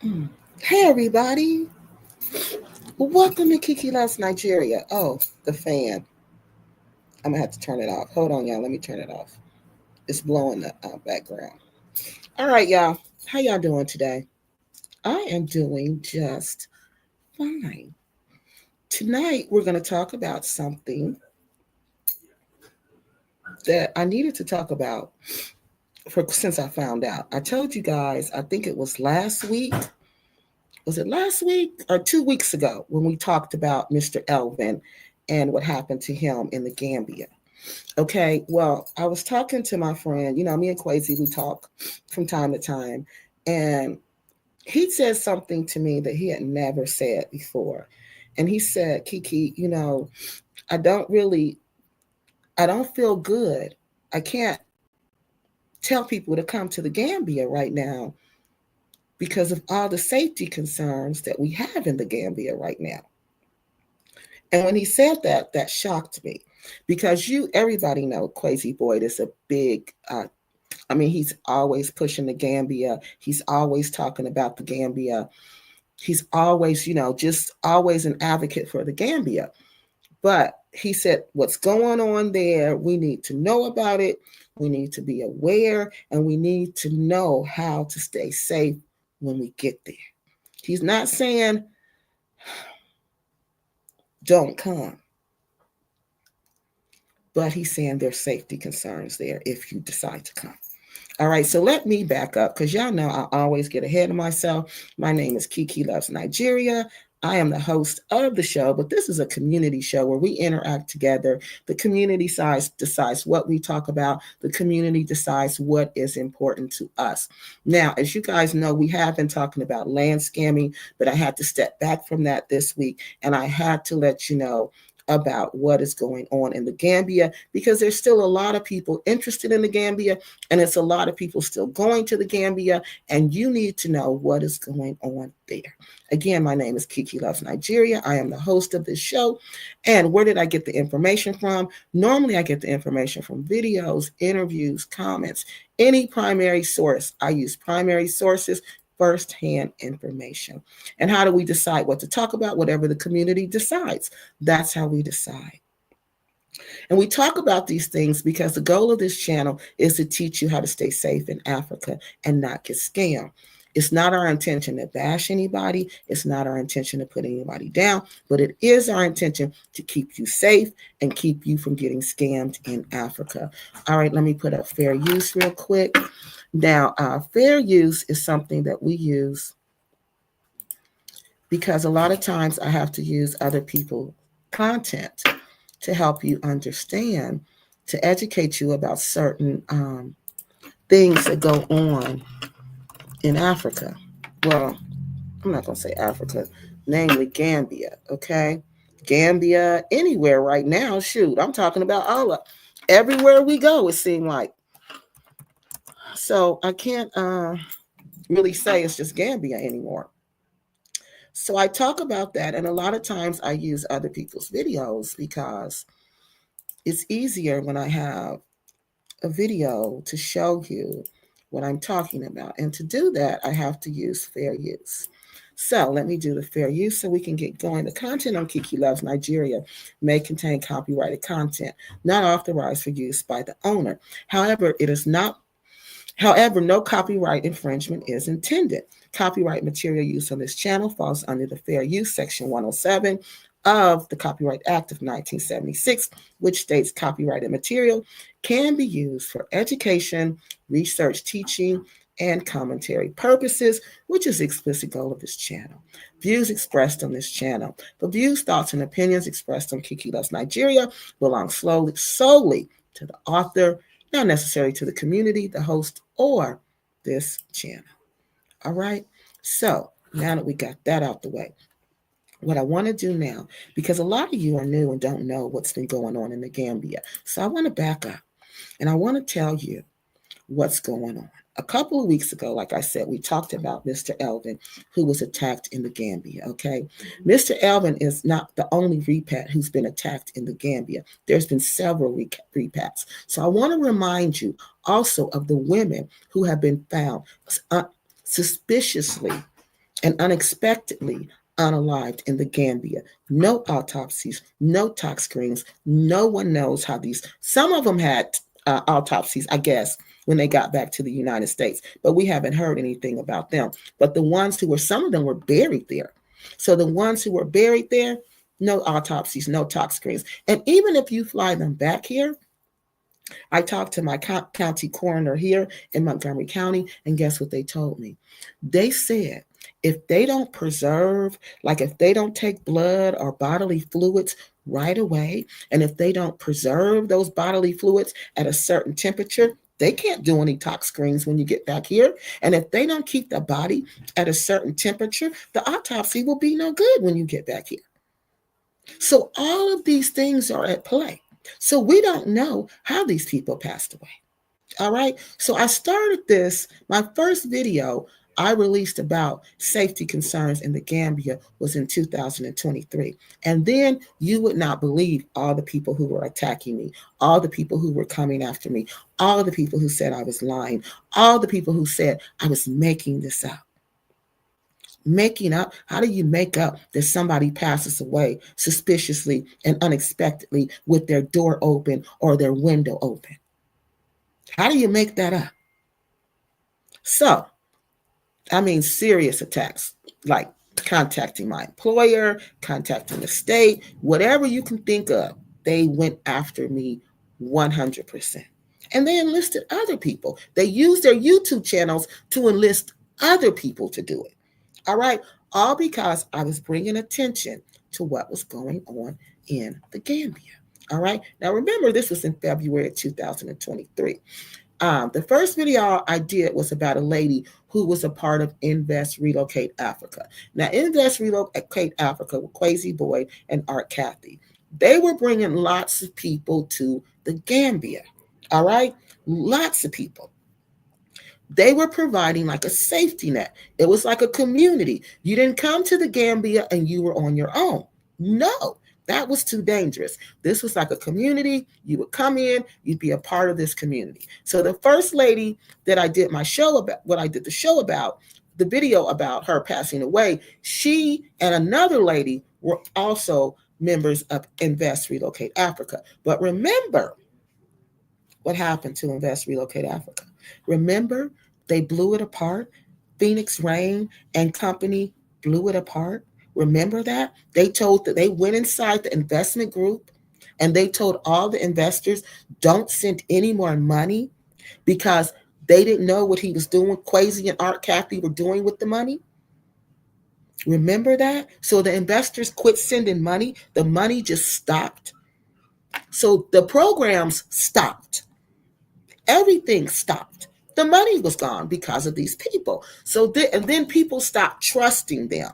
Hey everybody, welcome to Kiki Loves Nigeria. Oh, the fan. I'm gonna have to turn it off. Hold on, y'all. Let me turn it off. It's blowing the background. All right, y'all. How y'all doing today? I am doing just fine. Tonight we're gonna talk about something that I needed to talk about for since I found out. I told you guys. I think it was last week. Was it last week or 2 weeks ago when we talked about Mr. Elvin and what happened to him in the Gambia? Okay, well, I was talking to my friend, me and Quazy, we talk from time to time, and he said something to me that he had never said before. And he said, Kiki, I don't really, I don't feel good. I can't tell people to come to the Gambia right now because of all the safety concerns that we have in the Gambia right now. And when he said that, that shocked me because everybody know Quazy Boyd is a big he's always pushing the Gambia. He's always talking about the Gambia. He's always, just always an advocate for the Gambia. But he said, what's going on there, we need to know about it. We need to be aware, and we need to know how to stay safe when we get there. He's not saying don't come, but he's saying there's safety concerns there if you decide to come. All right, so let me back up because y'all know I always get ahead of myself. My name is Kiki Loves Nigeria. I am the host of the show, but this is a community show where we interact together. The community decides what we talk about. The community decides what is important to us. Now, as you guys know, we have been talking about land scamming, but I had to step back from that this week, and I had to let you know about what is going on in the Gambia because there's still a lot of people interested in the Gambia, and it's a lot of people still going to the Gambia, and you need to know what is going on there. Again, my name is Kiki Loves Nigeria. I am the host of this show. And where did I get the information from? Normally, I get the information from videos, interviews, comments, any primary source. I use primary sources, firsthand information. And how do we decide what to talk about? Whatever the community decides. That's how we decide. And we talk about these things because the goal of this channel is to teach you how to stay safe in Africa and not get scammed. It's not our intention to bash anybody. It's not our intention to put anybody down, but it is our intention to keep you safe and keep you from getting scammed in Africa. All right, let me put up fair use real quick. Now, fair use is something that we use because a lot of times I have to use other people's content to help you understand, to educate you about certain things that go on in Africa. Well, I'm not going to say Africa, namely Gambia, okay? Gambia, anywhere right now, shoot, I'm talking about all of everywhere we go, it seemed like. So I can't really say it's just Gambia anymore. So I talk about that, and a lot of times I use other people's videos because it's easier when I have a video to show you what I'm talking about. And to do that, I have to use fair use. So let me do the fair use so we can get going. The content on Kiki Loves Nigeria may contain copyrighted content, not authorized for use by the owner. However, it is not. However, no copyright infringement is intended. Copyright material used on this channel falls under the Fair Use Section 107 of the Copyright Act of 1976, which states copyrighted material can be used for education, research, teaching, and commentary purposes, which is the explicit goal of this channel. Views expressed on this channel. The views, thoughts, and opinions expressed on Kiki Loves Nigeria belong solely to the author, not necessarily to the community, the host, or this channel. All right? So now that we got that out the way, what I want to do now, because a lot of you are new and don't know what's been going on in the Gambia. So I want to back up and I want to tell you what's going on. A couple of weeks ago, like I said, we talked about Mr. Elvin, who was attacked in the Gambia, okay? Mr. Elvin is not the only repat who's been attacked in the Gambia. There's been several repats. So I want to remind you also of the women who have been found suspiciously and unexpectedly unalived in the Gambia. No autopsies, no tox screens. No one knows how these, some of them had autopsies, I guess, when they got back to the United States, but we haven't heard anything about them. But the ones who were, some of them were buried there. So the ones who were buried there, no autopsies, no tox screens. And even if you fly them back here, I talked to my county coroner here in Montgomery County, and guess what they told me? They said if they don't preserve, like if they don't take blood or bodily fluids right away, and if they don't preserve those bodily fluids at a certain temperature, they can't do any tox screens when you get back here. And if they don't keep the body at a certain temperature, the autopsy will be no good when you get back here. So all of these things are at play. So we don't know how these people passed away. All right. So I started this, my first video I released about safety concerns in the Gambia was in 2023. And then you would not believe all the people who were attacking me, all the people who were coming after me, all the people who said I was lying, all the people who said I was making this up. Making up, how do you make up that somebody passes away suspiciously and unexpectedly with their door open or their window open? How do you make that up? So, I mean, serious attacks, like contacting my employer, contacting the state, whatever you can think of, they went after me 100%. And they enlisted other people. They used their YouTube channels to enlist other people to do it. All right. All because I was bringing attention to what was going on in the Gambia. All right. Now, remember, this was in February of 2023. The first video I did was about a lady who was a part of Invest Relocate Africa. Now, Invest Relocate Africa with Quazy Boyd and Art Kathy, they were bringing lots of people to the Gambia. All right. Lots of people. They were providing like a safety net. It was like a community. You didn't come to the Gambia and you were on your own. No, that was too dangerous. This was like a community. You would come in, you'd be a part of this community. So the first lady that I did my show about, what I did the show about, the video about her passing away, she and another lady were also members of Invest Relocate Africa. But remember what happened to Invest Relocate Africa. Remember, they blew it apart. Phoenix Rain and company blew it apart. Remember that? They told that they went inside the investment group and they told all the investors, don't send any more money because they didn't know what he was doing. Quazy and Art Kathy were doing with the money. Remember that? So the investors quit sending money. The money just stopped. So the programs stopped. Everything stopped. The money was gone because of these people. So and then people stopped trusting them.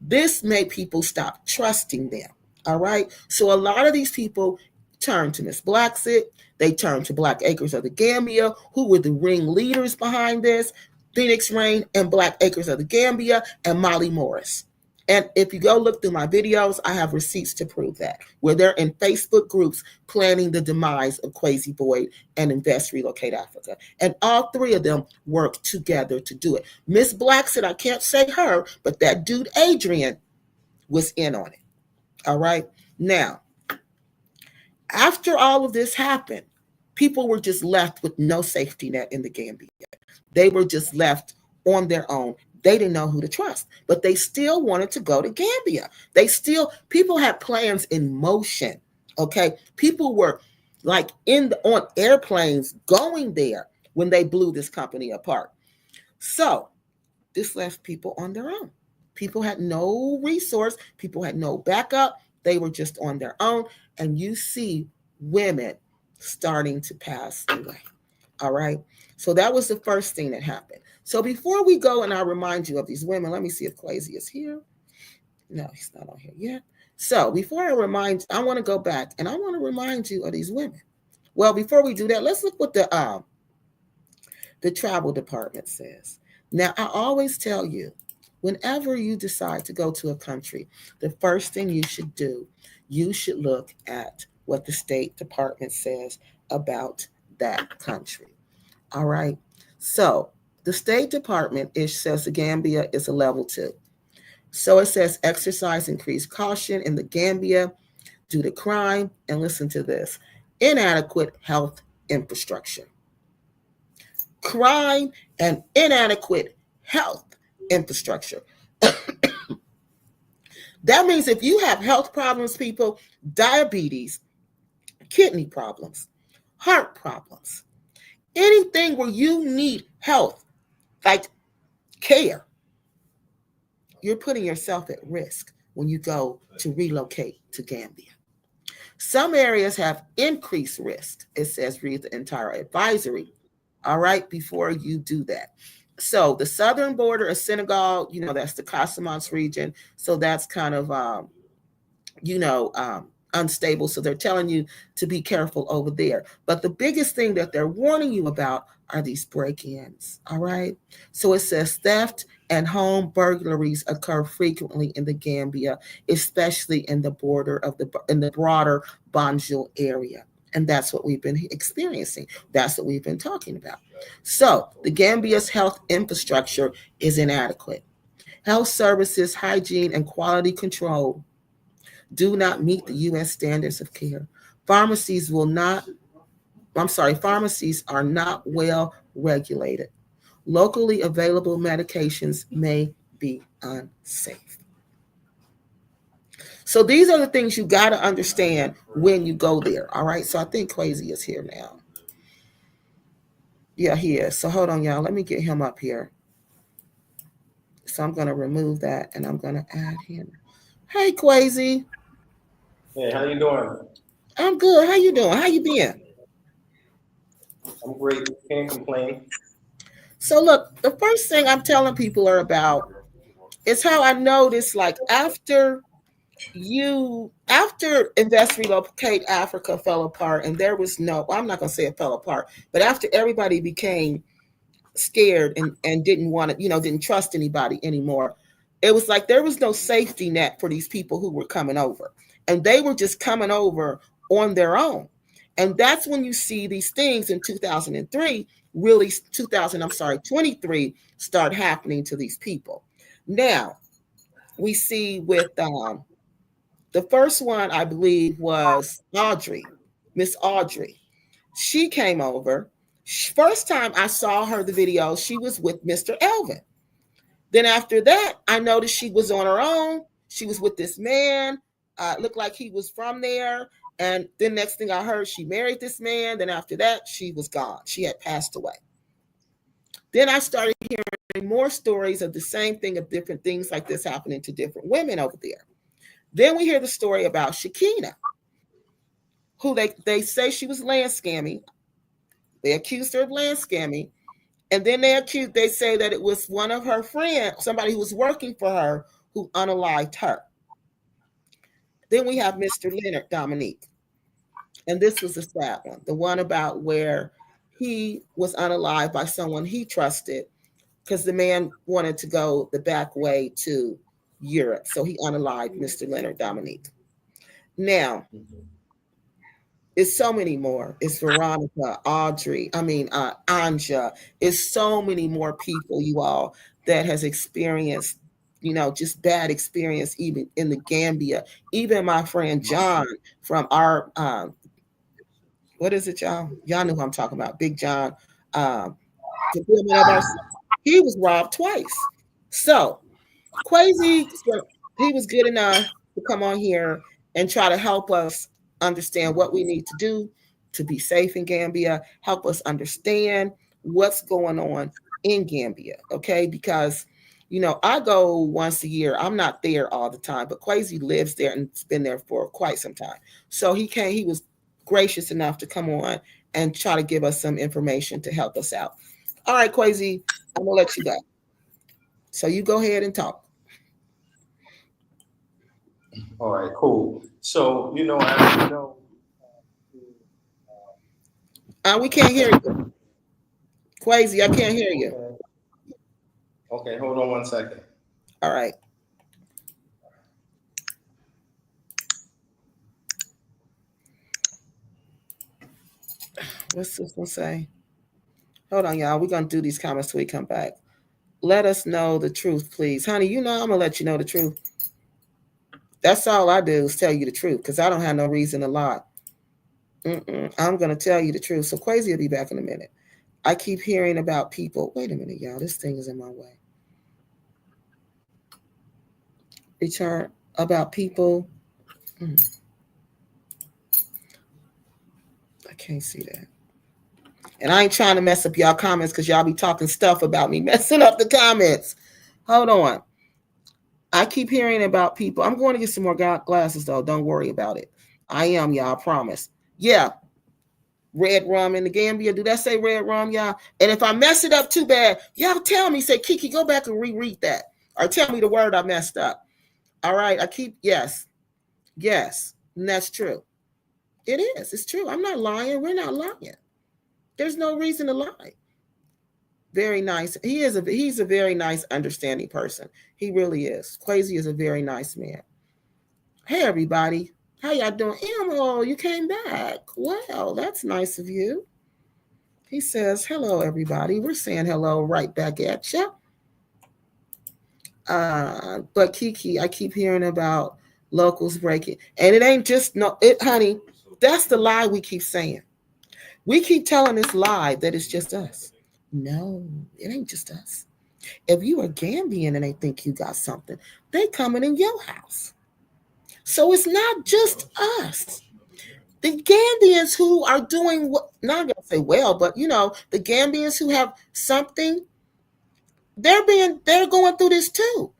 This made people stop trusting them. All right. So a lot of these people turned to Miss Blacksett. They turned to Black Acres of the Gambia, who were the ringleaders behind this. Phoenix Rain and Black Acres of the Gambia and Molly Morris. And if you go look through my videos, I have receipts to prove that, where they're in Facebook groups planning the demise of Quazy Boyd and Invest Relocate Africa. And all three of them worked together to do it. Miss Blacksett, I can't say her, but that dude Adrian was in on it. All right. Now, after all of this happened, people were just left with no safety net in the Gambia. They were just left on their own. They didn't know who to trust, but they still wanted to go to Gambia. People had plans in motion. Okay. People were like on airplanes going there when they blew this company apart. So this left people on their own. People had no resource. People had no backup. They were just on their own. And you see women starting to pass away. All right. So that was the first thing that happened. So before we go and I remind you of these women, let me see if Quazy is here. No, he's not on here yet. So before I want to go back and I want to remind you of these women. Well, before we do that, let's look what the travel department says. Now, I always tell you, whenever you decide to go to a country, the first thing you should do, you should look at what the State Department says about that country. All right. So The State Department, it says the Gambia is a level 2. So it says exercise increased caution in the Gambia due to crime, and listen to this, inadequate health infrastructure. Crime and inadequate health infrastructure. That means if you have health problems, people, diabetes, kidney problems, heart problems, anything where you need health, like care, you're putting yourself at risk when you go to relocate to Gambia. Some areas have increased risk. It says read the entire advisory, all right, before you do that. So the southern border of Senegal, that's the Casamance region. So that's kind of, unstable. So they're telling you to be careful over there. But the biggest thing that they're warning you about are these break-ins, all right? So it says theft and home burglaries occur frequently in the Gambia, especially in the broader Banjul area. And that's what we've been experiencing. That's what we've been talking about. So the Gambia's health infrastructure is inadequate. Health services, hygiene, and quality control do not meet the U.S. standards of care. Pharmacies are not well regulated. Locally available medications may be unsafe. So these are the things you got to understand when you go there. All right. So I think Quazy is here now. Yeah, he is. So hold on, y'all. Let me get him up here. So I'm going to remove that and I'm going to add him. Hey, Quazy. Hey, how you doing? I'm good. How you doing? How you been? I'm great. Can't complain. So look, the first thing I'm telling people are about is how I noticed, like, after Invest Relocate Africa fell apart, and there was I'm not going to say it fell apart, but after everybody became scared and didn't want to, didn't trust anybody anymore, it was like there was no safety net for these people who were coming over, and they were just coming over on their own. And that's when you see these things in 2003, really 23 start happening to these people. Now, we see with the first one, I believe, was Miss Audrey. She came over. First time I saw her, the video, she was with Mr. Elvin. Then after that, I noticed she was on her own. She was with this man. Looked like he was from there. And then next thing I heard, she married this man. Then after that, she was gone. She had passed away. Then I started hearing more stories of the same thing, of different things like this happening to different women over there. Then we hear the story about Shakina, who they say she was land scamming. They accused her of land scamming. And then they say that it was one of her friends, somebody who was working for her, who unalived her. Then we have Mr. Leonard Dominique. And this was the sad one, the one about where he was unalived by someone he trusted, because the man wanted to go the back way to Europe. So he unalived Mr. Leonard Dominique. Now, it's so many more. It's Veronica, Audrey, Anja. It's so many more people, you all, that has experienced, just bad experience, even in the Gambia. Even my friend John from our, what is it, y'all? Y'all know who I'm talking about. Big John, fulfillment of our, he was robbed twice. So Quazy, he was good enough to come on here and try to help us understand what we need to do to be safe in Gambia, help us understand what's going on in Gambia, okay? Because, I go once a year. I'm not there all the time, but Quazy lives there and has been there for quite some time. So he was gracious enough to come on and try to give us some information to help us out. All right, Quazy, I'm going to let you go. So you go ahead and talk. All right, cool. So, as you know, we can't hear you. Quazy, I can't hear you. Okay, hold on 1 second. All right. What's this one say? Hold on, y'all. We're gonna do these comments till we come back. Let us know the truth, please. Honey, you know I'm gonna let you know the truth. That's all I do is tell you the truth, because I don't have no reason to lie. I'm gonna tell you the truth. So Quazy will be back in a minute. I keep hearing about people. Wait a minute, y'all. This thing is in my way. Return about people. I can't see that. And I ain't trying to mess up y'all comments because y'all be talking stuff about me messing up the comments. Hold on. I keep hearing about people. I'm going to get some more glasses, though. Don't worry about it. I am, y'all. I promise. Yeah. Red rum in the Gambia. Do that say red rum, y'all? And if I mess it up too bad, y'all tell me. Say, Kiki, go back and reread that. Or tell me the word I messed up. All right. Yes. Yes. And that's true. It is. It's true. I'm not lying. We're not lying. There's no reason to lie. Very nice. He's a very nice, understanding person. He really is. Quazy is a very nice man. Hey, everybody. How y'all doing? Emerald, you came back. Well, that's nice of you. He says, hello, everybody. We're saying hello right back at you. But Kiki, I keep hearing about locals breaking. And it ain't just, honey, that's the lie we keep saying. We keep telling this lie that it's just us. No, it ain't just us. If you are Gambian and they think you got something, they coming in your house. So it's not just us. The Gambians who are doing what, not gonna say well, but the Gambians who have something, they're going through this too.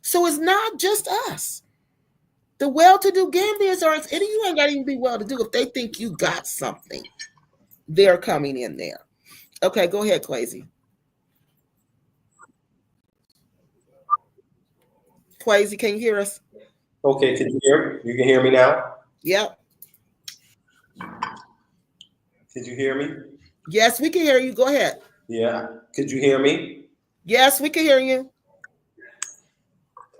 So it's not just us. The well-to-do Gambians are, and you ain't gotta even be well-to-do if they think you got something. They're coming in there. Okay, go ahead, Quazy. Quazy, can you hear us? Okay, can you hear? You can hear me now? Yep. Did you hear me? Yes, we can hear you. Go ahead. Yeah. Could you hear me? Yes, we can hear you.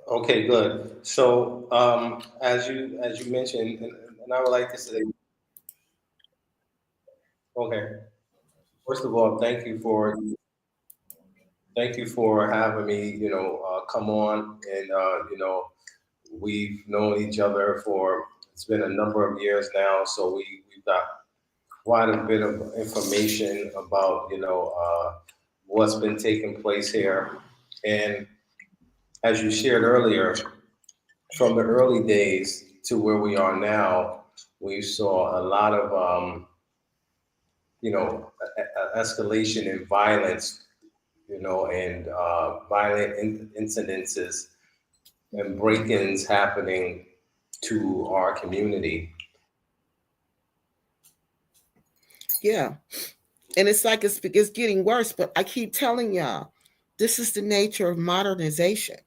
Okay, good. So, as you mentioned, and I would like to say, okay. First of all, thank you for having me. Come on, and we've known each other for it's been a number of years now, so we've got quite a bit of information about what's been taking place here, and as you shared earlier, from the early days to where we are now, we saw a lot of escalation in violence, and violent incidences and break-ins happening to our community. Yeah. And it's like it's getting worse, but I keep telling y'all, this is the nature of modernization.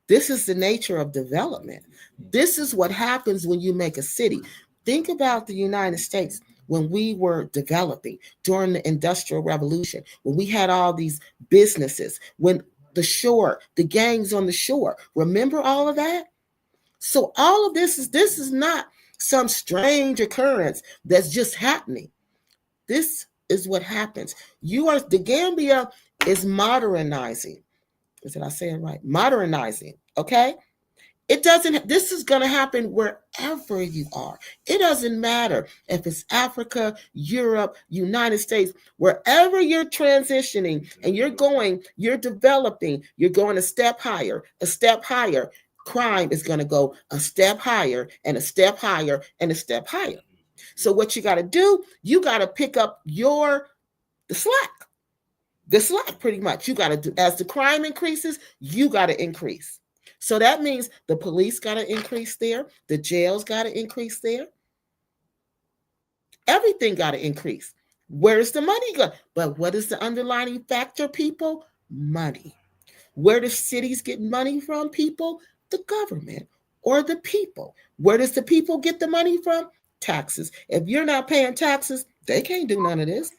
This is the nature of development. This is what happens when you make a city. Think about the United States when we were developing during the Industrial Revolution, when we had all these businesses, when the gangs on the shore. Remember all of that? So all of this is not some strange occurrence that's just happening. This is what happens. The Gambia is modernizing. Did I say it right? Modernizing. Okay. This is going to happen wherever you are. It doesn't matter if it's Africa, Europe, United States, wherever you're transitioning and you're developing, you're going a step higher, a step higher. Crime is going to go a step higher and a step higher and a step higher. So what you got to do, you got to pick up the slack. The slack, pretty much. You got to do, as the crime increases, you got to increase. So that means the police got to increase there, the jails got to increase there, everything got to increase. Where's the money go? But what is the underlying factor, people? Money. Where do cities get money from, people? The government or the people. Where does the people get the money from? Taxes. If you're not paying taxes, they can't do none of this.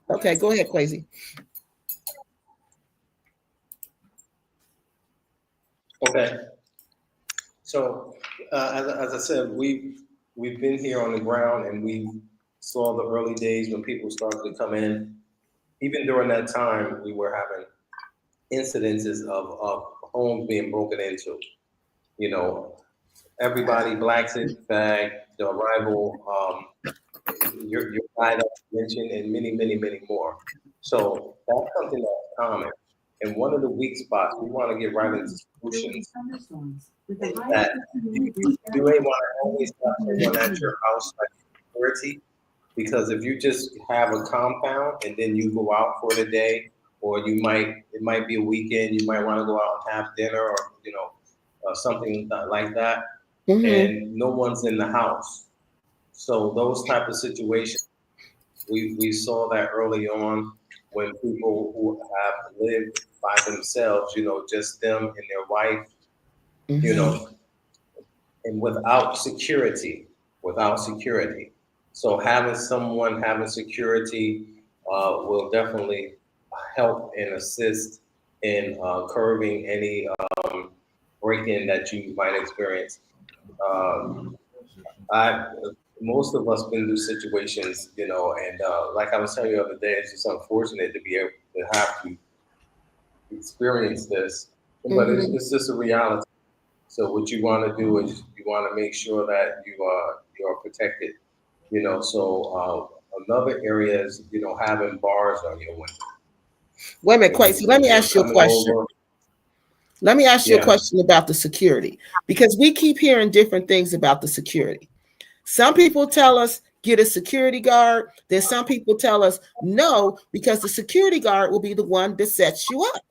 Okay, go ahead, Quazy. Okay. So, as I said, we've been here on the ground, and we saw the early days when people started to come in, even during that time, we were having incidences of homes being broken into. You know, everybody blacks it bag, the arrival, your guide mentioned, and many, many, many more. So that's something that's common. And one of the weak spots we want to get right into solutions is that you may want to always have someone at your house like security, because if you just have a compound and then you go out for the day, or it might be a weekend, you might want to go out and have dinner, or something like that, Mm-hmm. and no one's in the house. So those type of situations, we saw that early on when people who have lived by themselves, just them and their wife, you Mm-hmm. know, and without security. So having security will definitely help and assist in curbing any break-in that you might experience. Um, I Most of us been through situations, and like I was telling you the other day, it's just unfortunate to be able to have to experience this, but Mm-hmm. it's just a reality. So what you want to do is you want to make sure that you are protected. So another area is having bars on your window. Wait a minute, If Quazy. Let me you're ask you a coming question. over, Let me ask you a yeah. question about the security, because we keep hearing different things about the security. Some people tell us get a security guard. Then some people tell us no, because the security guard will be the one that sets you up.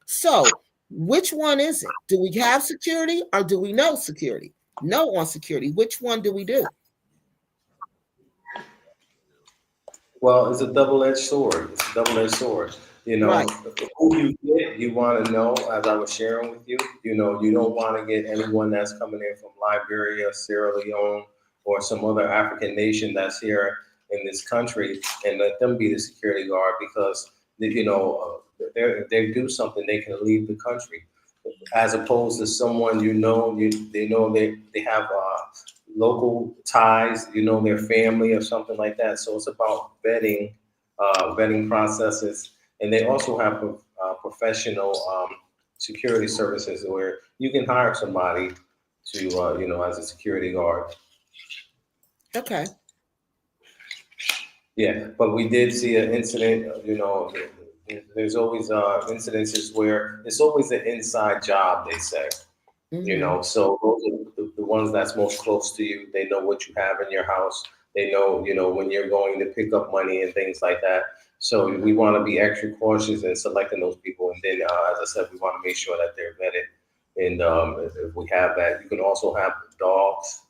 So, which one is it? Do we have security or do we know security? No on security. Which one do we do? Well, it's a double-edged sword. It's a double-edged sword. Right. Who you get, you want to know, as I was sharing with you. You don't want to get anyone that's coming in from Liberia, Sierra Leone, or some other African nation that's here in this country, and let them be the security guard, because if they do something, they can leave the country, as opposed to someone they know they have local ties, their family or something like that. So it's about vetting processes, and they also have professional security services where you can hire somebody to as a security guard. Okay. Yeah, but we did see an incident. There's always incidences where it's always an inside job, they say. Mm-hmm. So those are the ones that's most close to you. They know what you have in your house. They know, when you're going to pick up money and things like that. So we want to be extra cautious in selecting those people. And then, as I said, we want to make sure that they're vetted. And if we have that, you can also have dogs.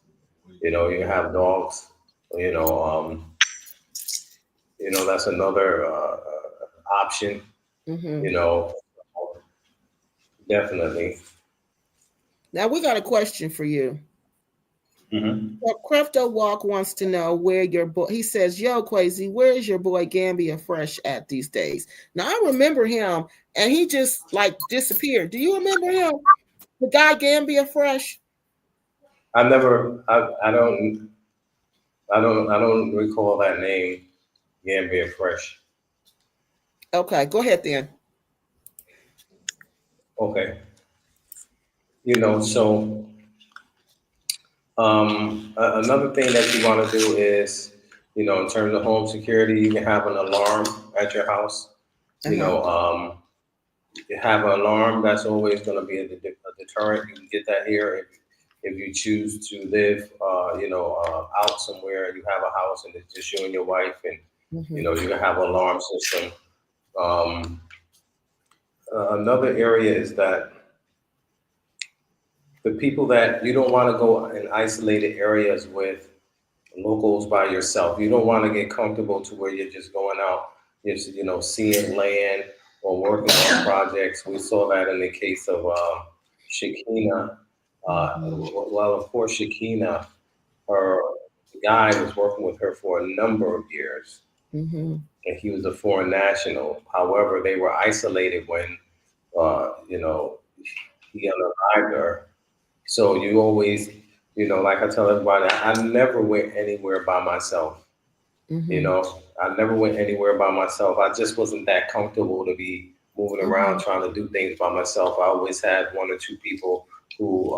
You can have dogs. You know, um, that's another option. Mm-hmm. You know, definitely. Now we got a question for you. Hmm. Well, Crefto Walk wants to know where your boy. He says, "Yo, Quazy, where is your boy Gambia Fresh at these days?" Now I remember him, and he just like disappeared. Do you remember him, the guy Gambia Fresh? I never, I don't recall that name, Gambia Fresh. Okay, go ahead then. Okay. So another thing that you want to do is, in terms of home security, you can have an alarm at your house. Uh You huh. know, you have an alarm that's always going to be a deterrent. You can get that here if you choose to live, out somewhere and you have a house and it's just you and your wife, and Mm-hmm. you can have an alarm system. Um, Another area is that the people that you don't want to go in isolated areas with locals by yourself. You don't want to get comfortable to where you're just going out, just seeing land or working on projects. We saw that in the case of Shakina. Mm-hmm. Well, of course, Shakina, her guy was working with her for a number of years, Mm-hmm. and he was a foreign national. However, they were isolated when uh, you know he unalived her. So you always, like I tell everybody, I never went anywhere by myself. You Mm-hmm. know, I never went anywhere by myself. I just wasn't that comfortable to be moving Mm-hmm. around trying to do things by myself. I always had one or two people who,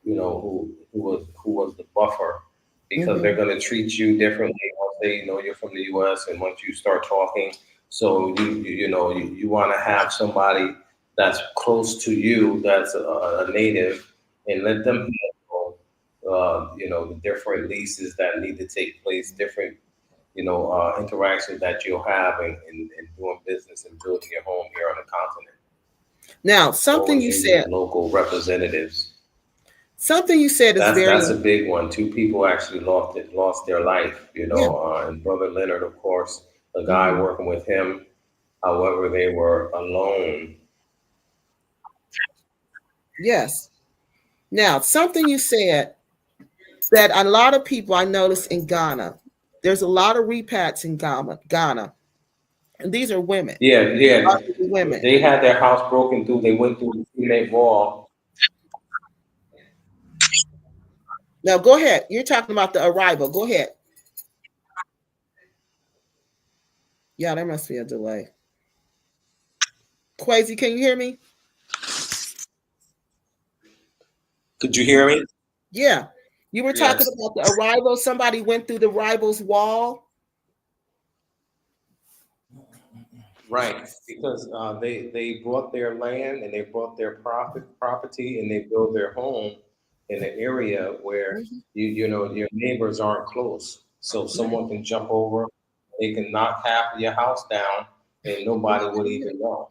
who was the buffer, because they're Mm-hmm. going to treat you differently once they know you're from the U.S. and once you start talking. So you want to have somebody that's close to you, that's a native, and let them know, the different leases that need to take place, different interactions that you'll have in doing business and building your home here on the continent. Now, something Always you using said, local representatives. something you said is That's very, a big one. Two people actually lost their life. yeah. And Brother Leonard, of course, the guy Mm-hmm. working with him. However, they were alone. Yes. Now, something you said that a lot of people I noticed in Ghana, there's a lot of repats in Ghana, and these are women, Yeah, yeah. elderly women. They had their house broken through. They went through the teammate wall. Now, go ahead. You're talking about the arrival. Go ahead. Yeah, there must be a delay. Quazy, can you hear me? Could you hear me? Yeah. You were talking Yes. about the arrival. Somebody went through the rival's wall. Right, because they bought their land and they bought their property and they built their home in an area where Mhm. your neighbors aren't close, so Right. someone can jump over, they can knock half of your house down, and nobody would even know.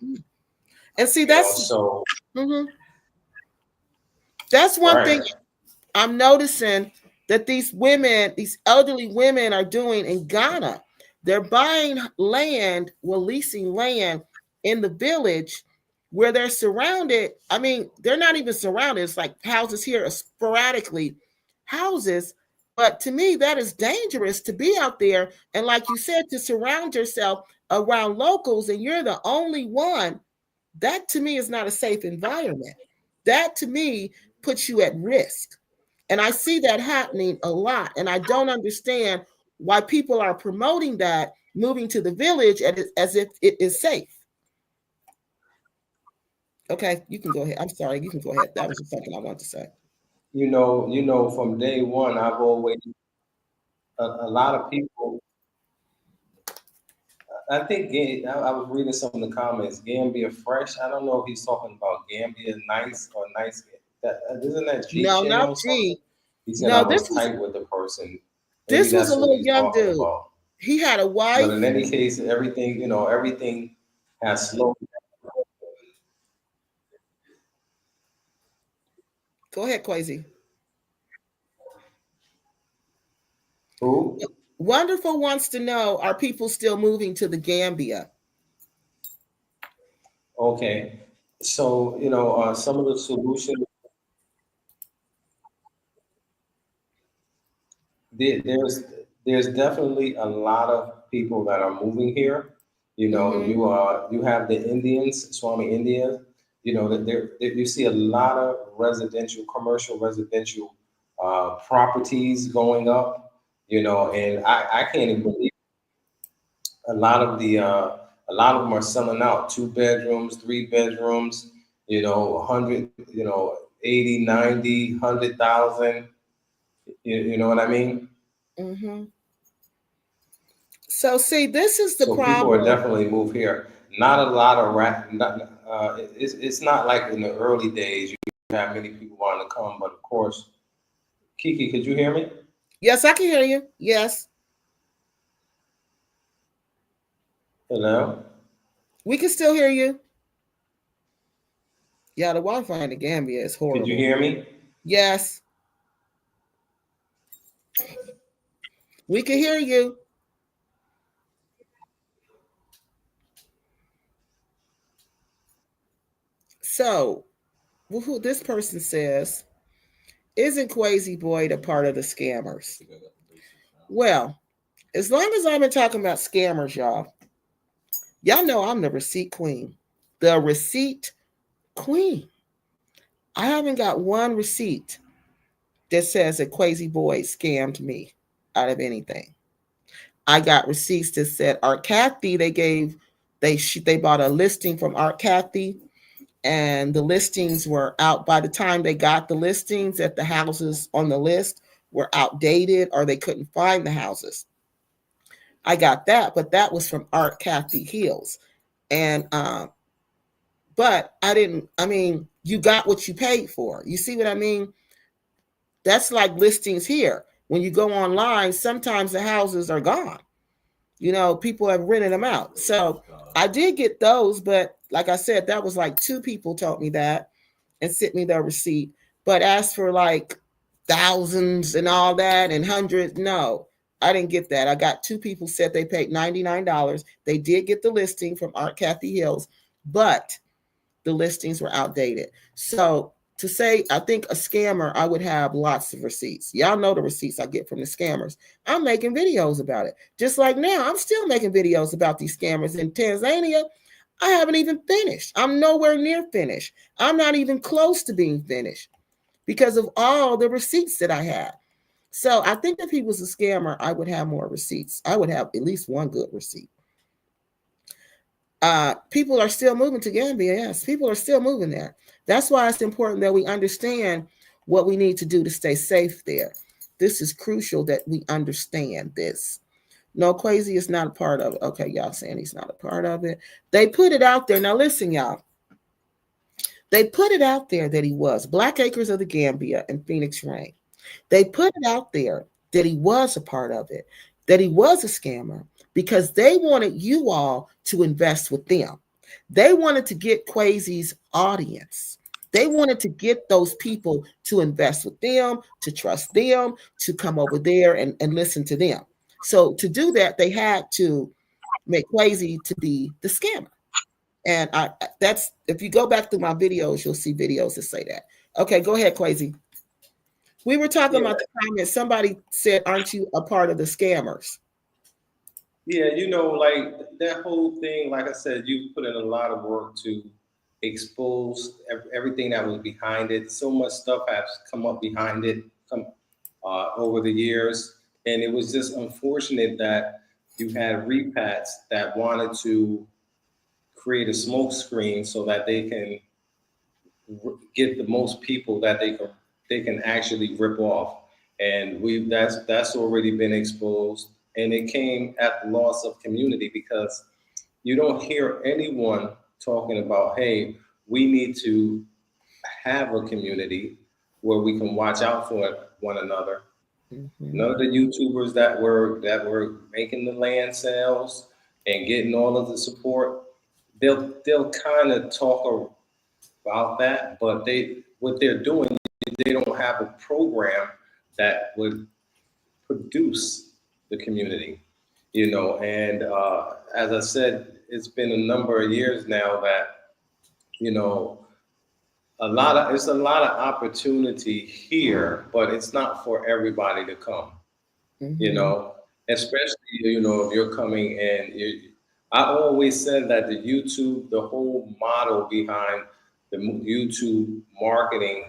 And see, So mhm. That's one thing right, I'm noticing that these women, these elderly women, are doing in Ghana. They're buying land, well, leasing land in the village where they're surrounded. I mean, they're not even surrounded. It's like houses here are sporadically houses. But to me, that is dangerous to be out there. And like you said, to surround yourself around locals and you're the only one, that to me is not a safe environment. That to me puts you at risk. And I see that happening a lot. And I don't understand why people are promoting that, moving to the village as if it is safe. Okay, you can go ahead. I'm sorry, you can go ahead. That was just something I wanted to say. from day one, I've always a lot of people. I think I was reading some of the comments. Gambia fresh. I don't know if he's talking about Gambia nice or nice. Isn't that G No, not channel something? G. He said I No, was tight with the person. Maybe this was a that's what little he's young talking dude. about. He had a But wife. in any case, everything has slowed. Go ahead, Quazy. Who? Wonderful wants to know, are people still moving to the Gambia? Okay. So some of the solutions. There's definitely a lot of people that are moving here. Mm-hmm. You have the Indians, Swami Indians. That you see a lot of commercial residential properties going up. And I can't even believe a lot of them are selling out 2 bedrooms, 3 bedrooms. 100, 80, 90, 100,000. You know what I mean? Mm-hmm. So see, this is the So people are problem. definitely move here. Not a lot of it's not like in the early days you have many people wanting to come, but of course, Kiki, could you hear me? Yes, I can hear you. Yes, Hello, we can still hear you. Yeah, the Wi-Fi in the Gambia is could you horrible. hear me? Yes, we can hear you. So, who this person says, isn't Quazy Boyd a part of the scammers? Well, as long as I've been talking about scammers, y'all know I'm the receipt queen. The receipt queen. I haven't got one receipt that says that Quazy Boyd scammed me out of anything. I got receipts that said Art Kathy. They bought a listing from Art Kathy, and the listings were out. By the time they got the listings, that the houses on the list were outdated or they couldn't find the houses. I got that, but that was from Art Kathy Hills. And but I didn't, I mean, you got what you paid for. You see what I mean? That's like listings here. When you go online, sometimes the houses are gone. People have rented them out. So I did get those, but like I said, that was like two people told me that and sent me their receipt. But as for like thousands and all that and hundreds, no, I didn't get that. I got two people said they paid $99. They did get the listing from Art Kathy Hills, but the listings were outdated. So to say, I think a scammer, I would have lots of receipts. Y'all know the receipts I get from the scammers. I'm making videos about it. Just like now, I'm still making videos about these scammers in Tanzania. I haven't even finished. I'm nowhere near finished. I'm not even close to being finished because of all the receipts that I have. So I think if he was a scammer, I would have more receipts. I would have at least one good receipt. People are still moving to Gambia. Yes, people are still moving there. That's why it's important that we understand what we need to do to stay safe there. This is crucial that we understand this. No, Quazy is not a part of it. Okay, y'all saying he's not a part of it. They put it out there. Now listen, y'all. They put it out there that he was Black Acres of the Gambia and Phoenix Rain. They put it out there that he was a part of it, that he was a scammer because they wanted you all to invest with them. They wanted to get Quazy's audience. They wanted to get those people to invest with them, to trust them, to come over there and listen to them. So to do that, they had to make Quazy to be the scammer. And that's if you go back through my videos, you'll see videos that say that. Okay, go ahead, Quazy. We were talking Yeah, about the comments. Somebody said, "Aren't you a part of the scammers?" yeah, like that whole thing. Like I said, you put in a lot of work to expose everything that was behind it. So much stuff has come up behind it, over the years, and it was just unfortunate that you had repats that wanted to create a smoke screen so that they can get the most people that they can actually rip off, and that's already been exposed, and it came at the loss of community because you don't hear anyone talking about, hey, we need to have a community where we can watch out for one another. Mm-hmm. None of the YouTubers that were making the land sales and getting all of the support, they'll kind of talk about that, but what they're doing, they don't have a program that would produce the community, And as I said, it's been a number of years now that you know it's a lot of opportunity here, but it's not for everybody to come, you Mm-hmm. know, especially if you're coming and I always said that the whole model behind the YouTube marketing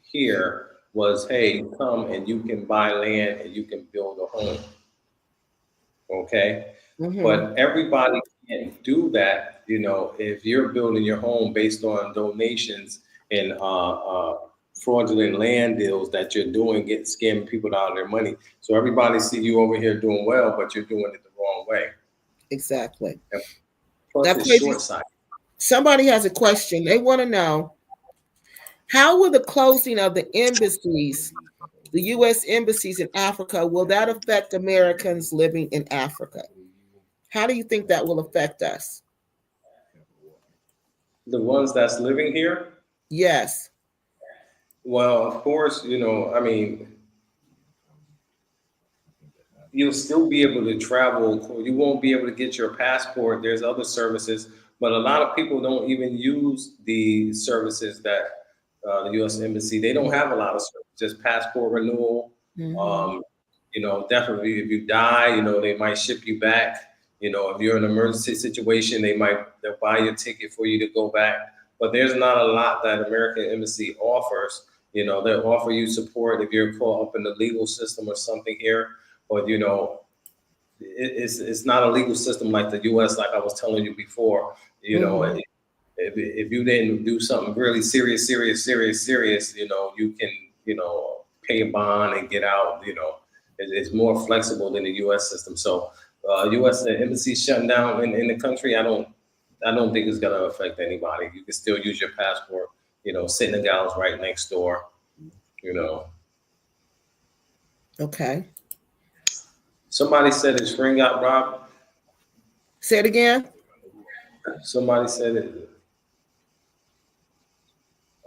here was, hey, come and you can buy land and you can build a home. Okay. Mm-hmm. But everybody can't do that, if you're building your home based on donations and fraudulent land deals that you're doing, scamming people out of their money. So everybody see you over here doing well, but you're doing it the wrong way. Exactly. And plus, That's it's crazy. short sighted. Somebody has a question. They want to know, how will the closing of the embassies, the U.S. embassies in Africa, will that affect Americans living in Africa? How do you think that will affect us? The ones that's living here, Yes. well, of course, I mean, you'll still be able to travel. You won't be able to get your passport. There's other services, but a lot of people don't even use the services that the U.S. Embassy. They don't have a lot of services, just passport renewal. Mm-hmm. Um, definitely, if you die, they might ship you back. If you're in an emergency situation, they'll buy your ticket for you to go back. But there's not a lot that American Embassy offers. They'll offer you support if you're caught up in the legal system or something here, but it's not a legal system like the U.S. Like I was telling you before. You know, if you didn't do something really serious, you know, you can, you know, pay a bond and get out. You know, it's more flexible than the U.S. system. So, U.S. embassy shutting down in the country, I don't think it's gonna affect anybody. You can still use your passport. You know, Senegal's right next door. You know. Okay. Somebody said his ring got robbed. Say it again. Somebody said it.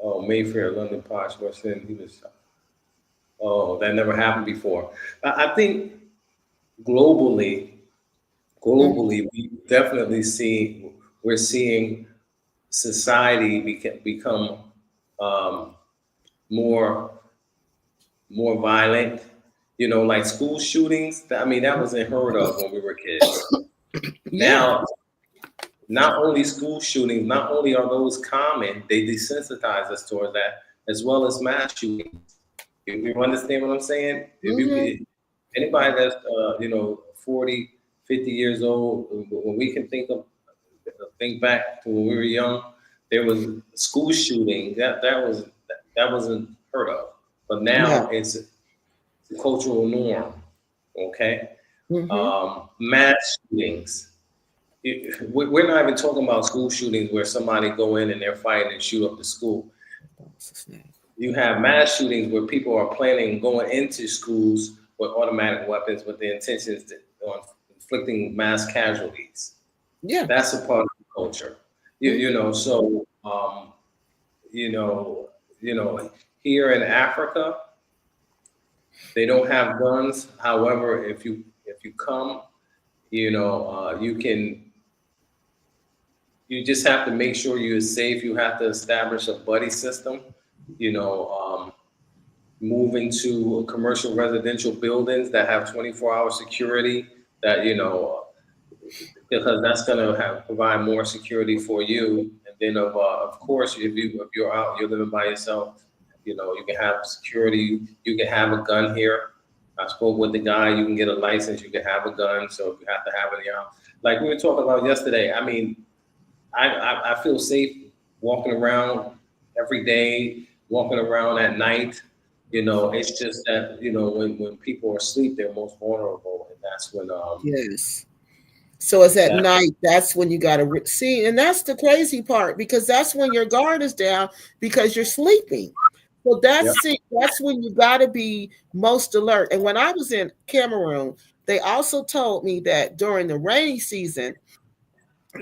Oh, Mayfair, London Posh, West End. He was. Oh, that never happened before. I think globally, we definitely we're seeing society become um, more violent. You know, like school shootings. I mean, that was unheard of when we were kids. Yeah. Now, not only school shootings, not only are those common, they desensitize us towards that, as well as mass shootings. You understand what I'm saying? If you anybody that's you know 40, 50 years old, when we can think back to when we were young, there was school shooting that wasn't heard of, but Yeah. now it's a cultural norm. Okay, Mm-hmm. mass shootings. We're not even talking about school shootings where somebody go in and they're fighting and shoot up the school. What's his name? You have mass shootings where people are planning going into schools with automatic weapons with the intentions on inflicting mass casualties. Yeah. That's a part of the culture. You know, so you know, here in Africa, they don't have guns. However, if you come, you know, you just have to make sure you're safe. You have to establish a buddy system. You know, move into commercial residential buildings that have 24-hour security. That you know, because that's going to have provide more security for you. And then of course, if you're out, you're living by yourself. You know, you can have security. You can have a gun here. I spoke with the guy. You can get a license. You can have a gun. So if you have to have it in your house, like we were talking about yesterday. I mean, I feel safe walking around every day, walking around at night. You know, it's just that, you know, when people are asleep, they're most vulnerable. And that's when, Yes. So it's at that, night. That's when you got to see, and that's the crazy part because that's when your guard is down because you're sleeping. So yeah. that's when you got to be most alert. And when I was in Cameroon, they also told me that during the rainy season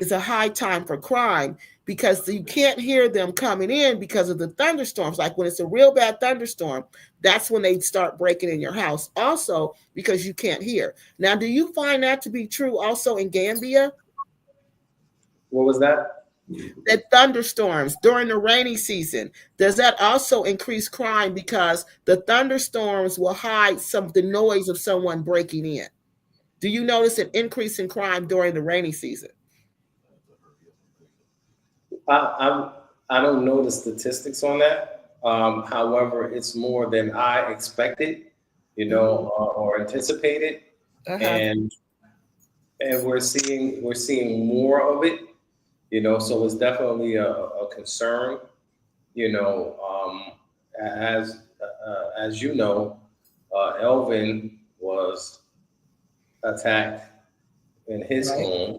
is a high time for crime because you can't hear them coming in because of the thunderstorms. Like when it's a real bad thunderstorm, that's when they start breaking in your house. Also, because you can't hear. Now, do you find that to be true also in Gambia? What was that? That thunderstorms during the rainy season, does that also increase crime because the thunderstorms will hide some of the noise of someone breaking in? Do you notice an increase in crime during the rainy season? I, I don't know the statistics on that. However, it's more than I expected, you know, or anticipated. Uh-huh. And, we're seeing more of it, you know, so it's definitely a concern. You know, as you know, Elvin was attacked in his Right. home,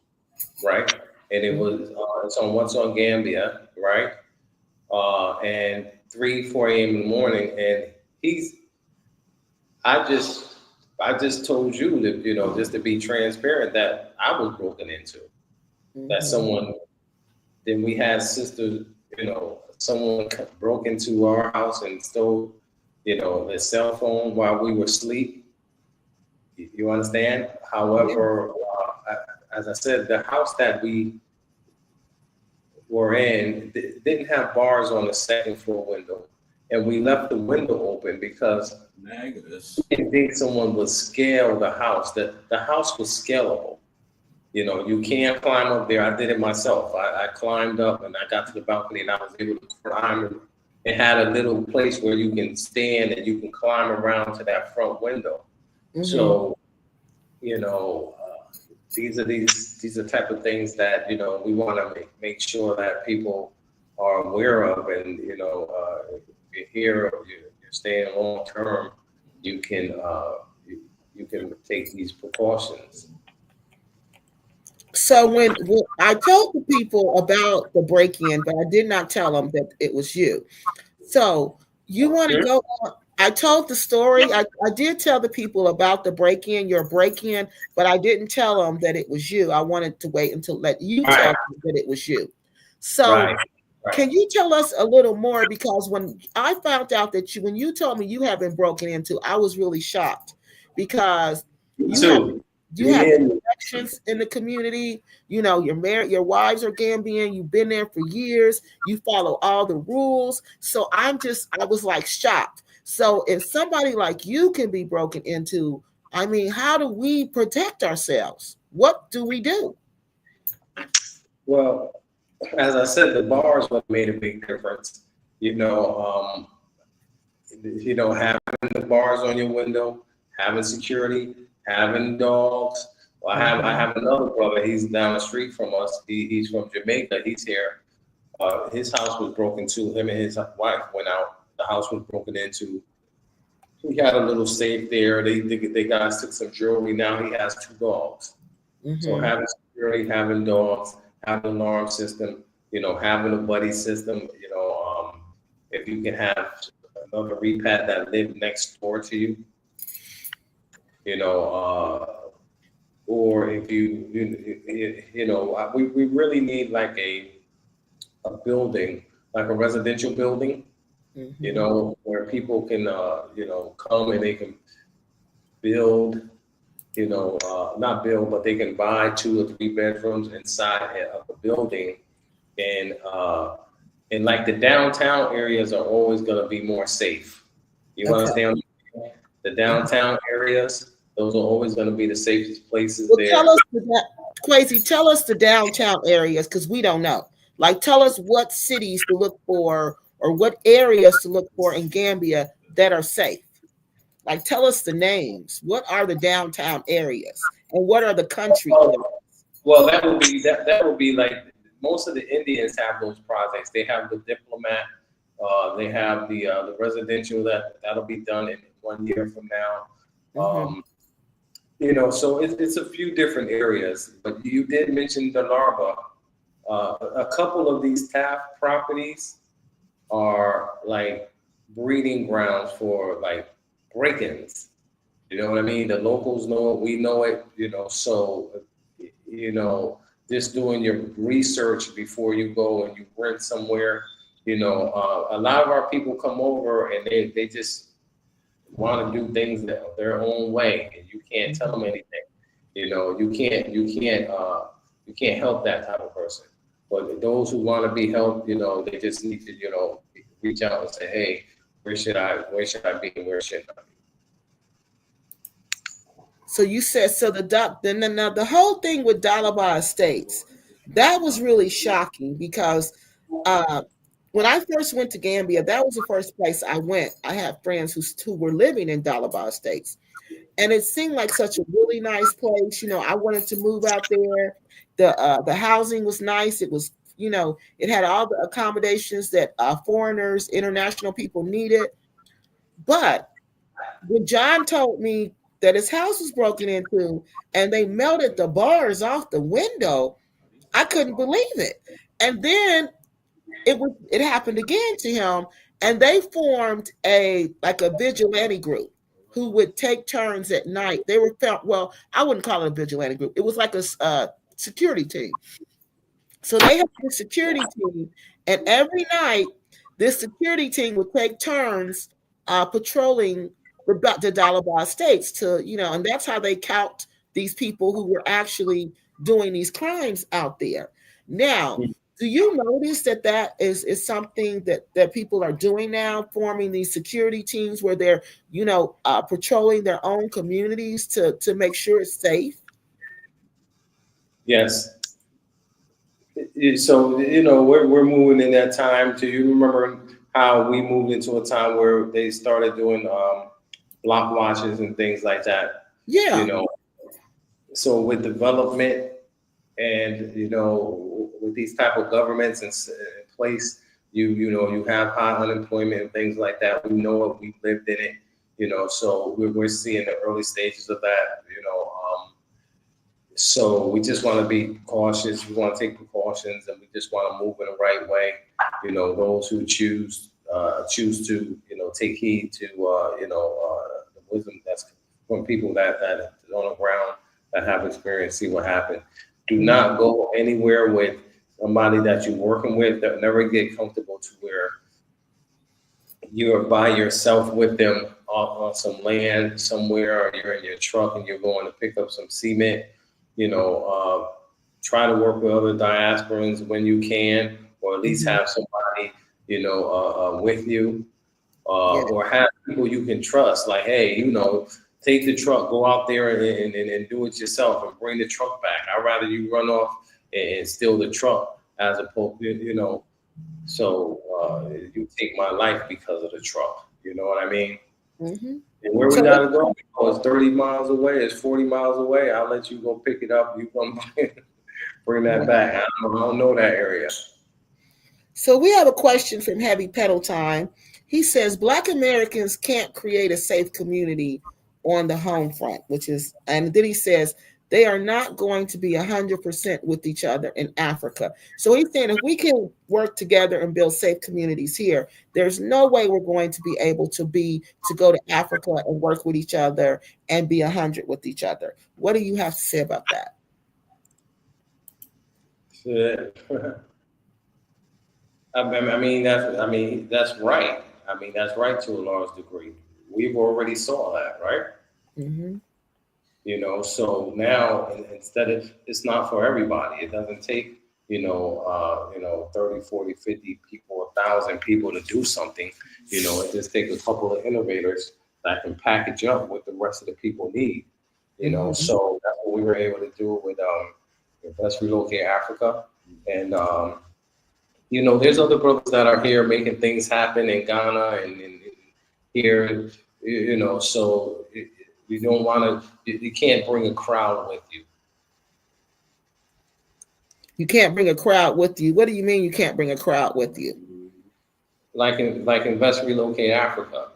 right? And it was it's on what's on Gambia, right? And 3, 4 a.m. in the morning, and he's. I just told you that you know just to be transparent that I was broken into. That Mm-hmm. someone. Then we had sisters, you know, someone broke into our house and stole, you know, the cell phone while we were asleep. You understand? Yeah. However, as I said, the house that we were in didn't have bars on the second floor window, and we left the window open because we didn't think someone would scale the house. That the house was scalable. You know, you can climb up there. I did it myself. I climbed up and I got to the balcony and I was able to climb. It had a little place where you can stand and you can climb around to that front window. Mm-hmm. So you know, these are type of things that, you know, we want to make sure that people are aware of. And, you know, if you're here or you're staying long term, you can you can take these precautions. So when I told the people about the break-in, but I did not tell them that it was you. So you want to Mhm. go on? I told the story. I did tell the people about the break-in, your break-in, but I didn't tell them that it was you. I wanted to wait until let you tell Right, them that it was you. So right, right. can you tell us a little more? Because when I found out that when you told me you have been broken into, I was really shocked because Me you have too. you have Me and connections in the community. You know, you're married, your wives are Gambian, you've been there for years, you follow all the rules. So I was like shocked. So if somebody like you can be broken into, I mean, how do we protect ourselves? What do we do? well, as I said, the bars what made a big difference. You know, having the bars on your window, having security, having dogs. Well, I Mhm. have another brother. He's down the street from us. He's from Jamaica. He's here. His house was broken too. Him and his wife went out. The house was broken into. He had a little safe there. They guys took some jewelry. Now he has two dogs. So Mhm. having security, having dogs, having an alarm system, you know, having a buddy system, you know, if you can have another repat that live next door to you, you know, or if we really need like a building, like a residential building, you Mhm. know, where people can, come and they can build, not build, but they can buy 2 or 3 bedrooms inside of a building. And like the downtown areas are always going to be more safe. You Okay. understand? The downtown areas, those are always going to be the safest places Well, there. tell us Quazy, tell us the downtown areas because we don't know. Like, tell us what cities to look for or what areas to look for in Gambia that are safe. Like, tell us the names. What are the downtown areas and what are the country areas? Well, well, that would be like most of the Indians have those projects. They have the diplomat. They have the residential that'll be done in 1 year from now. Mm-hmm. So it's a few different areas. But you did mention the larva. A couple of these Taft properties are like breeding grounds for like break-ins. You know what I mean? The locals know it, we know it, so, you know, just doing your research before you go and you rent somewhere, a lot of our people come over and they just want to do things their own way and you can't tell them anything. You can't help that type of person. But those who want to be helped, they just need to, reach out and say, hey, where should I be and where should I be? So you said so then now the whole thing with Dalaba Estates, that was really shocking because uh when I first went to Gambia, that was the first place I went. I had friends who were living in Dalaba Estates. And it seemed like such a really nice place. You know, I wanted to move out there. The housing was nice. It was, it had all the accommodations that foreigners, international people needed. But when John told me that his house was broken into and they melted the bars off the window, I couldn't believe it. And then it happened again to him, and they formed a vigilante group who would take turns at night. They were found, well, I wouldn't call it a vigilante group. It was like a security team. So they had a security team, and every night this security team would take turns patrolling the Dalaba Estates and that's how they count these people who were actually doing these crimes out there. Now, do you notice that is something that people are doing now, forming these security teams where they're patrolling their own communities to make sure it's safe? Yes. So we're moving in that time. Do you remember how we moved into a time where they started doing block watches and things like that? You Yeah. know, So with development and, you know, with these type of governments in place, you know, you have high unemployment and things like that. We know it, we lived in it, you know, so we're seeing the early stages of that, you know. So we just want to be cautious. We want to take precautions, and we just want to move in the right way. You know, those who choose to, you know, take heed to, you know, the wisdom that's from people that is on the ground that have experience. See what happens. Do not go anywhere with somebody that you're working with. That never get comfortable to where you're by yourself with them on some land somewhere, or you're in your truck and you're going to pick up some cement. You know, try to work with other diasporans when you can, or at least have somebody, you know, with you, Yeah. or have people you can trust. Like, hey, you know, take the truck, go out there and do it yourself, and bring the truck back. I'd rather you run off and steal the truck as opposed, you know. So you take my life because of the truck. You know what I mean? Mm-hmm. And where we So gotta go? Oh, it's 30 miles away. It's 40 miles away. I'll let you go pick it up. You come bring that back. I don't know that area. So we have a question from Heavy Pedal Time. He says Black Americans can't create a safe community on the home front, which is, and then he says they are not going to be 100% with each other in Africa. So he's saying if we can work together and build safe communities here, there's no way we're going to be able to go to Africa and work with each other and be 100 with each other. What do you have to say about that? Shit. I mean that's right. I mean that's right to a large degree. We've already saw that, right? Mm-hmm. You know, so now instead of, it's not for everybody. It doesn't take, you know, 30, 40, 50 people, 1,000 people to do something. You know, it just takes a couple of innovators that can package up what the rest of the people need. You know, Mm-hmm. so that's what we were able to do with Let's Relocate Africa. And you know, there's other brothers that are here making things happen in Ghana and here, you know, so you don't want to, you can't bring a crowd with you. You can't bring a crowd with you. What do you mean you can't bring a crowd with you? Like Invest Relocate Africa.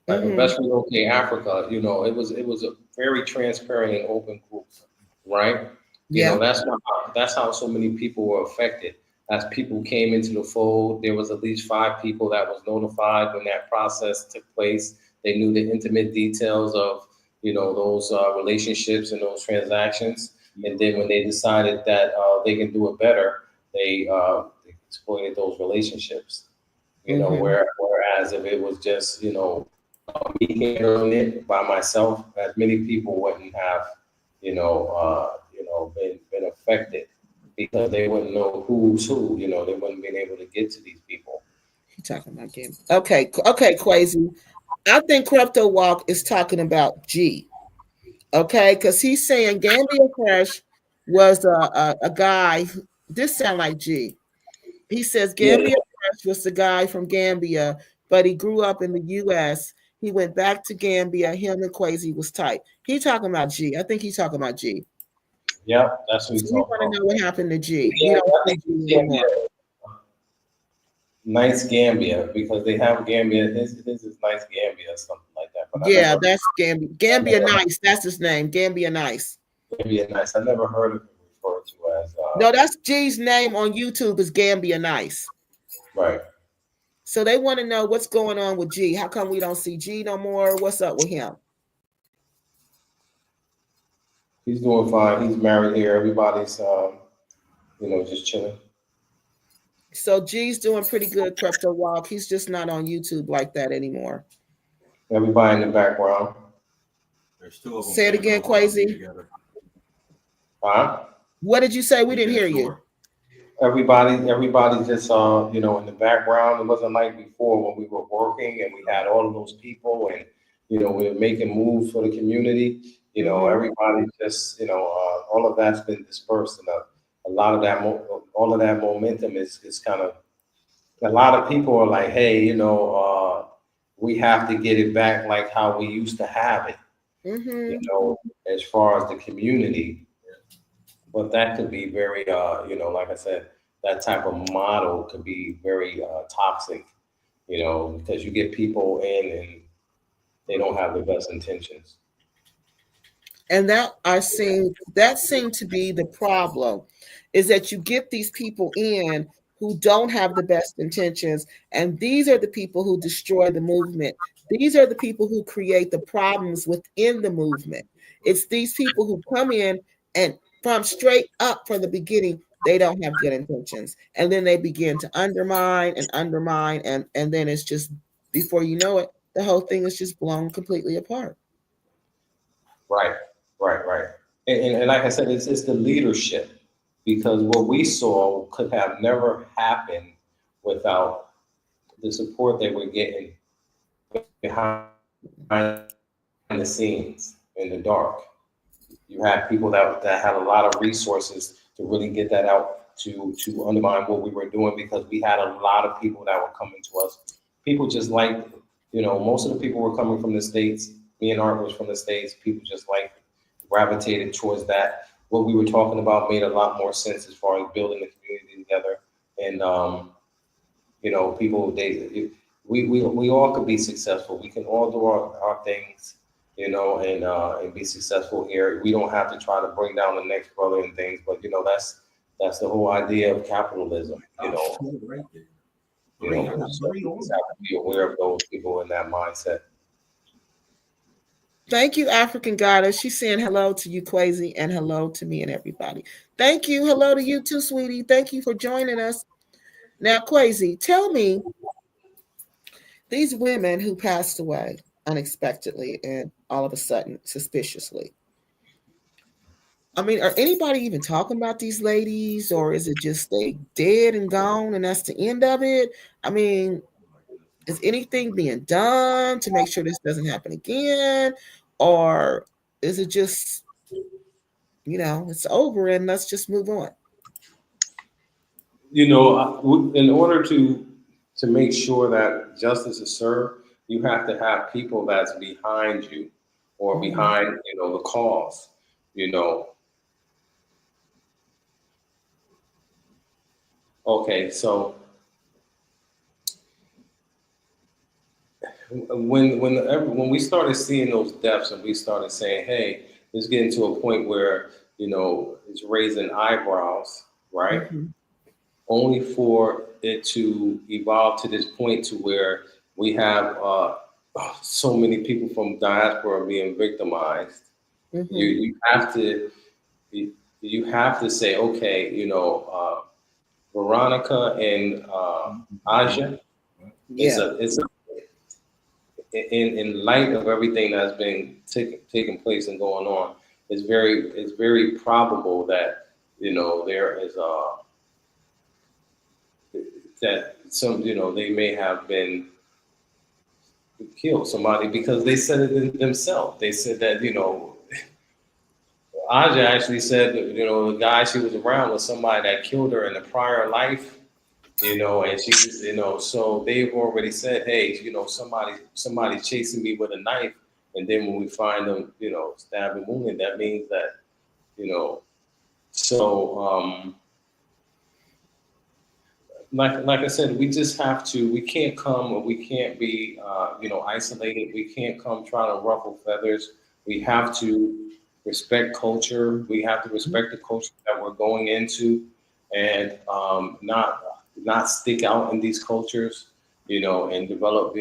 Like Mm-hmm. Invest Relocate Africa, you know, it was a very transparent and open group, right? You know, Yeah. that's how so many people were affected. As people came into the fold, there was at least 5 people that was notified when that process took place. They knew the intimate details of, you know, those relationships and those transactions. And then when they decided that they can do it better, they exploited those relationships. You know, Mm-hmm. whereas if it was just, you know, me handling it by myself, as many people wouldn't have, you know, been affected because they wouldn't know who's who. You know, they wouldn't been able to get to these people. He talking about game. Okay. Okay, Quazy. I think Crypto Walk is talking about G. Okay, because he's saying Gambia Fresh was a guy. This sound like G. He says Yeah, Gambia Fresh was the guy from Gambia, but he grew up in the U.S. He went back to Gambia. Him and Quazy was tight. He talking about G. I think he's talking about G. yeah, that's what So he's we talking want to about. know what happened to G. We Yeah, don't I see think G Gambia, anymore. nice Gambia, because they have Gambia. This is nice Gambia or something like that. But I Yeah, never, that's Gambia. I Gambia never Nice. That's his name. Gambia Nice. Gambia nice. I never heard of it referred to as No, that's G's name on YouTube is Gambia Nice. right. So they want to know what's going on with G. How come we don't see G no more? What's up with him? He's doing fine. He's married here. Everybody's you know, just chilling. So G's doing pretty good, Crypto Walk. He's just not on YouTube like that anymore. Everybody in the background. There's two of them. Say it again, Quazy. Together. Huh? What did you say? We didn't hear you. Everybody just you know, in the background. It wasn't like before when we were working and we had all of those people and, you know, we were making moves for the community. You know, Mm-hmm. everybody just, you know, all of that's been dispersed, and a lot of that, all of that momentum is kind of, a lot of people are like, hey, you know, we have to get it back like how we used to have it, you Mm-hmm. know, as far as the community. But that could be very, like I said, that type of model could be very toxic, because you get people in and they don't have the best intentions. And that seemed to be the problem, is that you get these people in who don't have the best intentions, and these are the people who destroy the movement. These are the people who create the problems within the movement. It's these people who come in and from straight up from the beginning, they don't have good intentions, and then they begin to undermine and undermine, and then it's just, before you know it, the whole thing is just blown completely apart. Right, right. And like I said, it's the leadership, because what we saw could have never happened without the support that we're getting behind the scenes in the dark. You had people that had a lot of resources to really get that out, to undermine what we were doing, because we had a lot of people that were coming to us. People just like, most of the people were coming from the States. Me and Art was from the States. People just like gravitated towards that. What we were talking about made a lot more sense as far as building the community together. And people, we all could be successful. We can all do our things, and be successful here. We don't have to try to bring down the next brother and things, but that's the whole idea of capitalism. Right there. So we just have to be aware of those people in that mindset. Thank you, African Goddess. She's saying hello to you, Quazy, and hello to me and everybody. Thank you. Hello to you too, sweetie. Thank you for joining us. Now, Quazy, tell me, these women who passed away unexpectedly and all of a sudden, suspiciously. I mean, are anybody even talking about these ladies, or is it just they dead and gone and that's the end of it? I mean, is anything being done to make sure this doesn't happen again? Or is it just, it's over and let's just move on? In order to make sure that justice is served, you have to have people that's behind you, or Mhm. behind the cause. You know, okay, so when we started seeing those deaths, and we started saying, hey, it's getting to a point where it's raising eyebrows, right? Mhm. Only for it to evolve to this point to where we have so many people from diaspora being victimized. You Mhm. you have to you, you have to say, okay, Veronica and Aja Yeah. is in light of everything that's been taking place and going on. It's very probable that there is that some they may have been killed somebody, because they said it themselves. They said that Aja actually said that, the guy she was around was somebody that killed her in a prior life, and she's, so they've already said, hey, somebody chasing me with a knife, and then when we find them, stabbed and wounded, that means that, you know, so like I said, we just have to. We can't come, or we can't be, isolated. We can't come trying to ruffle feathers. We have to respect culture. We have to respect the culture that we're going into, and not stick out in these cultures, and develop,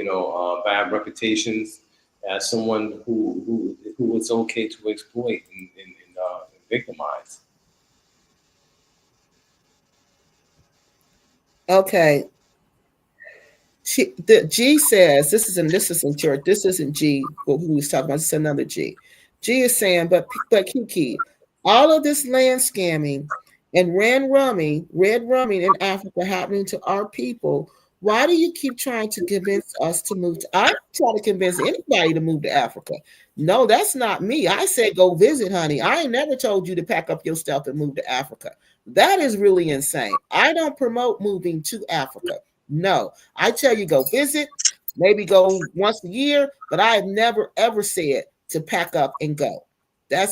bad reputations as someone who it's okay to exploit and victimize. Okay. The G says, this isn't church. This isn't G who was talking about. This is another G. G is saying, but Kiki, all of this land scamming and red rummy in Africa happening to our people. Why do you keep trying to convince us to move to? I try to convince anybody to move to Africa. No, that's not me. I said go visit, honey. I ain't never told you to pack up your stuff and move to Africa. That is really insane. I don't promote moving to Africa. No, I tell you, go visit, maybe go once a year, but I have never ever said to pack up and go. That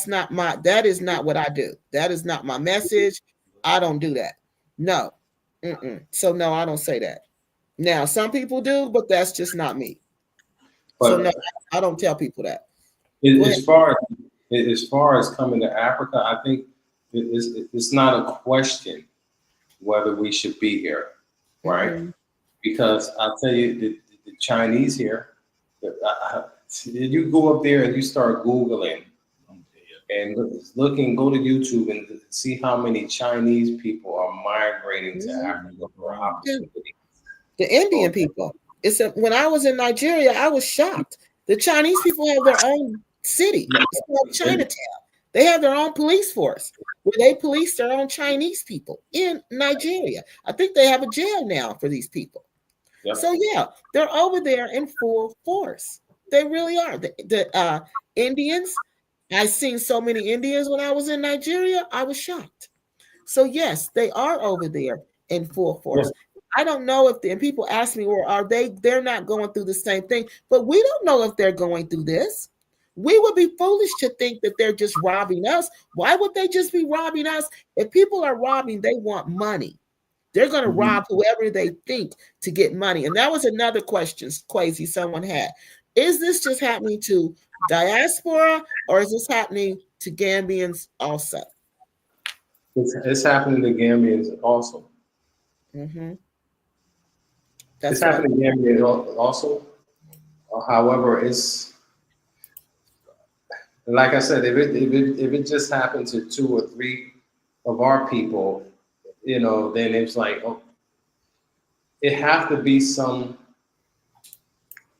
is not what I do. That is not my message. I don't do that. No. So no, I don't say that. Now, some people do, but that's just not me. So no, But I don't tell people that. Go ahead. as far as coming to Africa, I think it's not a question whether we should be here, right? Mhm. Because I'll tell you, the Chinese here, you go up there and you start Googling and go to YouTube and see how many Chinese people are migrating to Mhm. Africa for Yeah. opportunity. The Indian So, people. When I was in Nigeria, I was shocked. The Chinese people have their own city. It's called Chinatown. They have their own police force where they police their own Chinese people in Nigeria. I think they have a jail now for these people. yep. So yeah, they're over there in full force. They really are. The Indians. I seen so many Indians when I was in Nigeria. I was shocked. So yes, they are over there in full Yeah. force. I don't know if and people ask me, well, are they? They're not going through the same thing, but we don't know if they're going through this. We would be foolish to think that they're just robbing us. Why would they just be robbing us? If people are robbing, they want money. They're going to Mhm. rob whoever they think to get money. And that was another question, Quazy, someone had. Is this just happening to diaspora or is this happening to Gambians also? It's happening to Gambians also. Mm-hmm. It's That's what I. happening to Gambians also. However, it's like I said, if it just happened to two or three of our people, then it's like, oh, it have to be some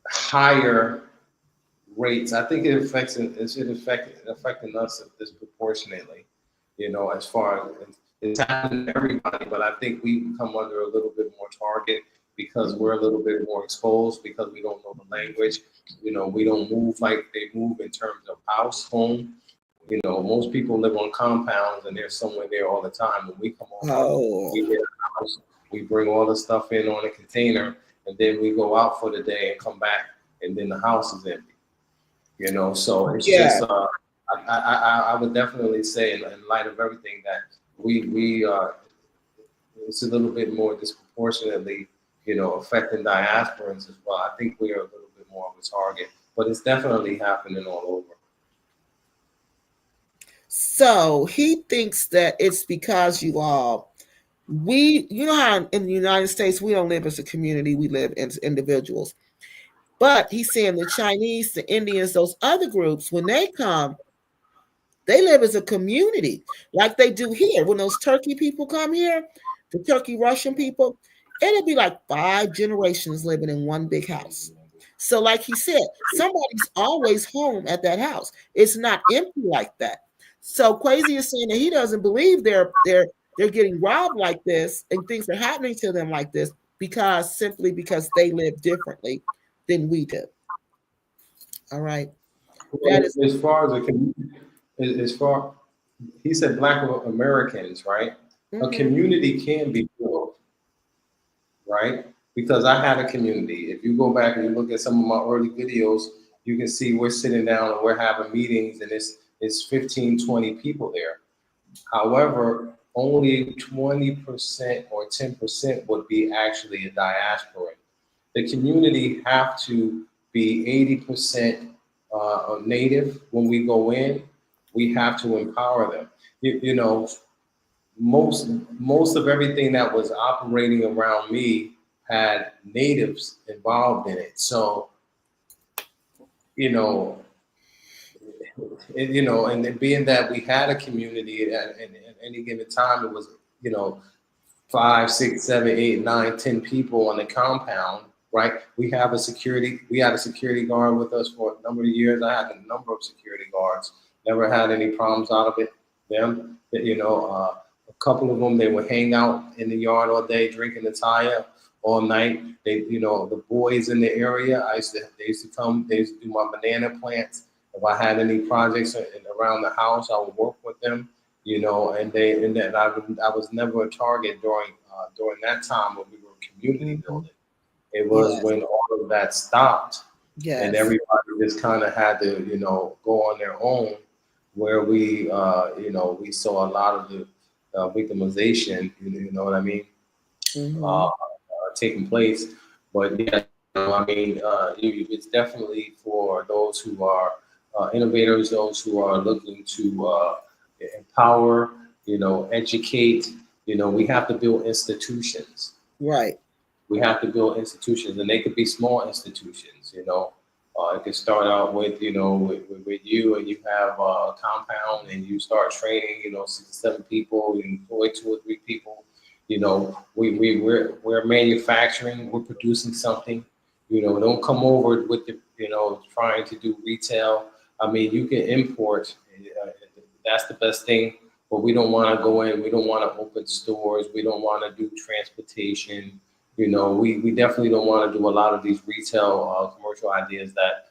higher rates. I think affecting us disproportionately, as far as it's happening to everybody, but I think we come under a little bit more target because we're a little bit more exposed because we don't know the language. We don't move like they move in terms of house, home. Most people live on compounds and they're somewhere there all the time. When we come over, Oh, we get a house, we bring all the stuff in on a container, and then we go out for the day and come back, and then the house is empty. So it's yeah. just I would definitely say in light of everything that we it's a little bit more disproportionately affecting diasporans as well. I think we are a little bit more of a target, but it's definitely happening all over. So he thinks that it's because you know how in the United States, we don't live as a community, we live as individuals. But he's saying the Chinese, the Indians, those other groups, when they come, they live as a community like they do here. When those Turkey people come here, the Turkey Russian people, it'll be like 5 generations living in one big house. So, like he said, somebody's always home at that house. It's not empty like that. So Quazy is saying that he doesn't believe they're getting robbed like this and things are happening to them like this simply because they live differently than we do. All right. That is As far as the community, as far he said, Black Americans, right? A mhm. community can be built, right? Because I had a community. If you go back and you look at some of my early videos, you can see we're sitting down and we're having meetings, and it's 15, 20 people there. However, only 20% or 10% would be actually a diaspora. The community have to be 80% native when we go in. We have to empower them. You know, most of everything that was operating around me had natives involved in it. So, you know, and then being that we had a community at any given time, it was, you know, 5, 6, 7, 8, 9, 10 people on the compound, right? We had a security guard with us for a number of years. I had a number of security guards, never had any problems out of it. A couple of them, they would hang out in the yard all day, drinking the tire all night. The boys in the area, they used to do my banana plants. If I had any projects around the house, I would work with them, and then I was never a target during that time when we were community Mhm. building. It was Yes, when all of that stopped and yes. everybody just kind of had to, go on their own. where we, we saw a lot of the victimization, you know what I mean, Mm-hmm. taking place. But yeah, I mean, it's definitely for those who are innovators, those who are looking to empower, educate. We have to build institutions. Right. We have to build institutions, and they could be small institutions. It could start out with with you, and you have a compound, and you start training 6 to 7 people, you employ 2 or 3 people. We're manufacturing, we're producing something. Don't come over with the trying to do retail. I mean, you can import. That's the best thing. But we don't want to go in. We don't want to open stores. We don't want to do transportation. We definitely don't want to do a lot of these retail commercial ideas that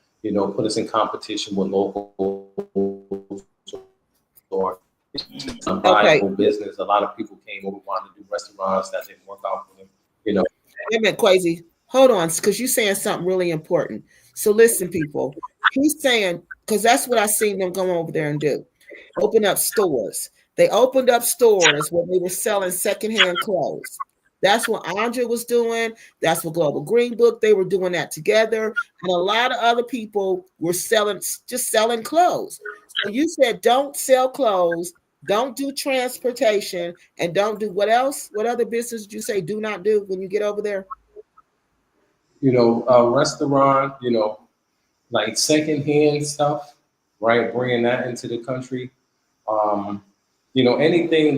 put us in competition with local or a Okay. viable business. A lot of people came over wanting to do restaurants that didn't work out for them. You know, Wait a minute, Quazy. Hold on, because you're saying something really important. So listen, people. He's saying, because that's what I seen them go over there and do. Open up stores. They opened up stores where they were selling secondhand clothes. That's what Andre was doing. That's what Global Green Book, they were doing that together. And a lot of other people were just selling clothes. So you said don't sell clothes, don't do transportation, and don't do what else? What other business did you say do not do when you get over there? restaurant. Like secondhand stuff, right? Bringing that into the country. Um, anything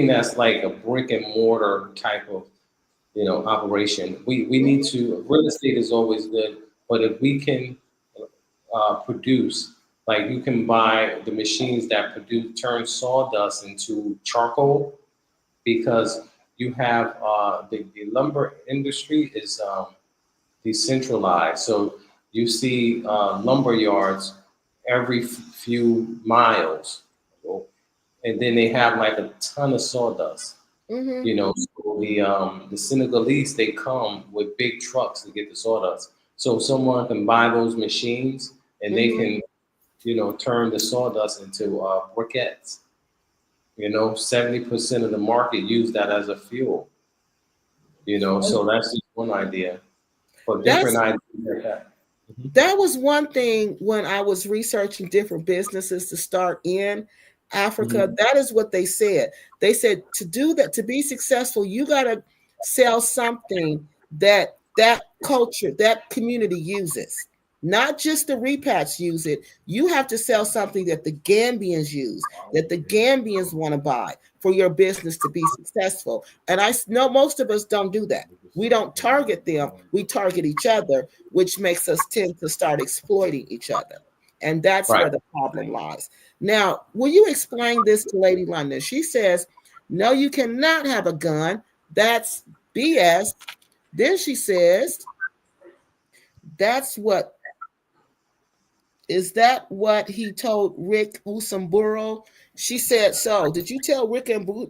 that's like a brick and mortar type of operation. We need to. Real estate is always good, but if we can produce, like you can buy the machines that produce turn sawdust into charcoal, because you have the lumber industry is decentralized. So you see lumber yards every few miles, and then they have like a ton of sawdust. Mm-hmm. So the Senegalese, they come with big trucks to get the sawdust. So someone can buy those machines, and they Mm-hmm. can turn the sawdust into briquettes. 70% of the market use that as a fuel. So that's just one idea. For different That's ideas like that. Mhm. that was one thing when I was researching different businesses to start in Africa. Mhm. That is what they said. They said to do that, to be successful, you got to sell something that culture, that community uses. Not just the repats use it. You have to sell something that the Gambians use, that the Gambians want to buy for your business to be successful. And I know most of us don't do that. We don't target them, we target each other, which makes us tend to start exploiting each other. And that's Right. where the problem lies. Now, will you explain this to Lady London? She says, no, you cannot have a gun. That's BS. Then she says, that's what is that what he told Rick Usamburo? She said so. Did you tell Rick Usamburo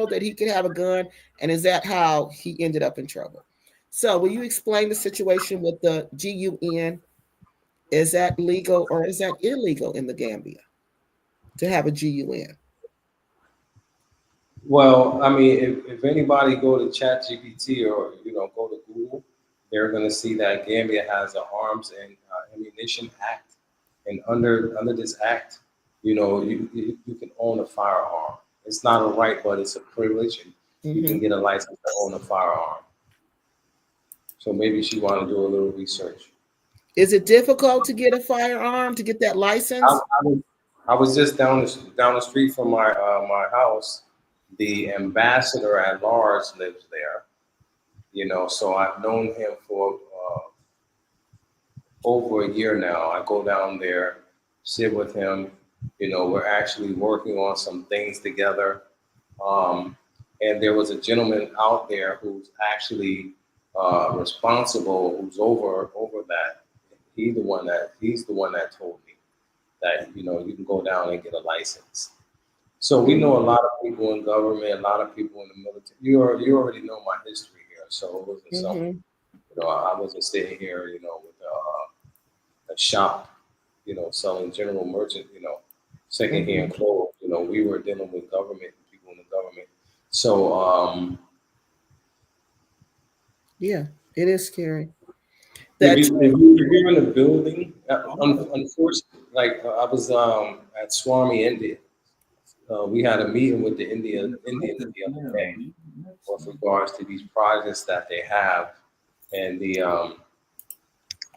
that he could have a gun? And is that how he ended up in trouble? So will you explain the situation with the GUN? Is that legal or is that illegal in the Gambia to have a GUN? Well, I mean, if anybody go to ChatGPT or go to Google, they're going to see that Gambia has an Arms and Ammunition Act, and under this act, you can own a firearm. It's not a right, but it's a privilege, and you can Mm-hmm. get a license to own a firearm. So maybe she want to do a little research. Is it difficult to get a firearm to get that I, license? I, was, I was just down the street from my house. The ambassador at large lives there. So I've known him for over a year now. I go down there, sit with him. We're actually working on some things together. Um, and there was a gentleman out there who's actually responsible, who's over that. He's the one that told me that you can go down and get a license. So we know a lot of people in government, a lot of people in the military. You already know my history here, so it wasn't some. Mm-hmm. I wasn't sitting here, with a shop, selling general merchant, secondhand clothes. We were dealing with government, people in the government. So Yeah, it is scary. if you're in a building, unfortunately, like I was at Swami, India. We had a meeting with the Indians the other day with regards to these projects that they have, and the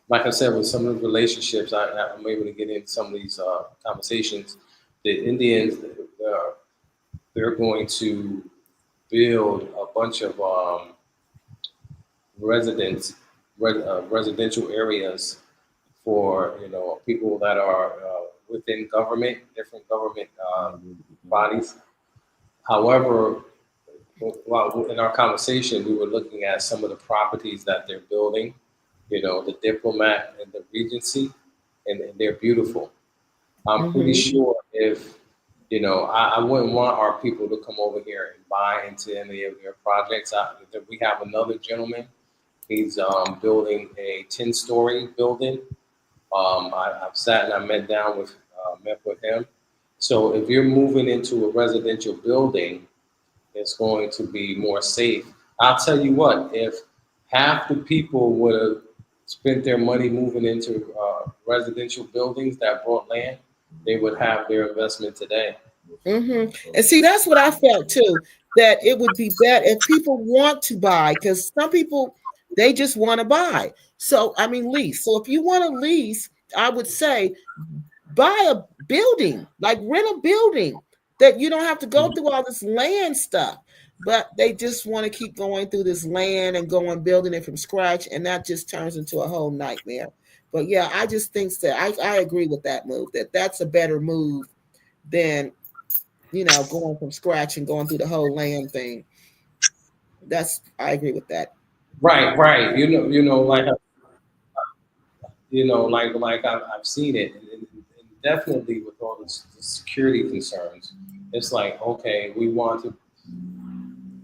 like I said, with some of the relationships, I'm able to get into some of these conversations. The Indians, they're going to build a bunch of residential areas for people that are within government, different government bodies. However, while in our conversation, we were looking at some of the properties that they're building, the Diplomat and the Regency, and they're beautiful. I'm pretty sure if, I wouldn't want our people to come over here and buy into any of their projects. We have another gentleman. He's building a 10-story building. I've sat and I met with him. So if you're moving into a residential building, it's going to be more safe. I'll tell you what, if half the people would have spent their money moving into residential buildings that brought land, they would have their investment today. And see, that's what I felt too, that it would be better if people want to buy, because some people, they just want to buy. So, I mean, lease. So if you want to lease, I would say buy a building, like rent a building that you don't have to go through all this land stuff. But they just want to keep going through this land and going building it from scratch, and that just turns into a whole nightmare. But yeah, I just think that I agree with that move. That's a better move than going from scratch and going through the whole land thing. I agree with that. Right. Like I've seen it, and definitely with all the security concerns, it's like, okay, we want to.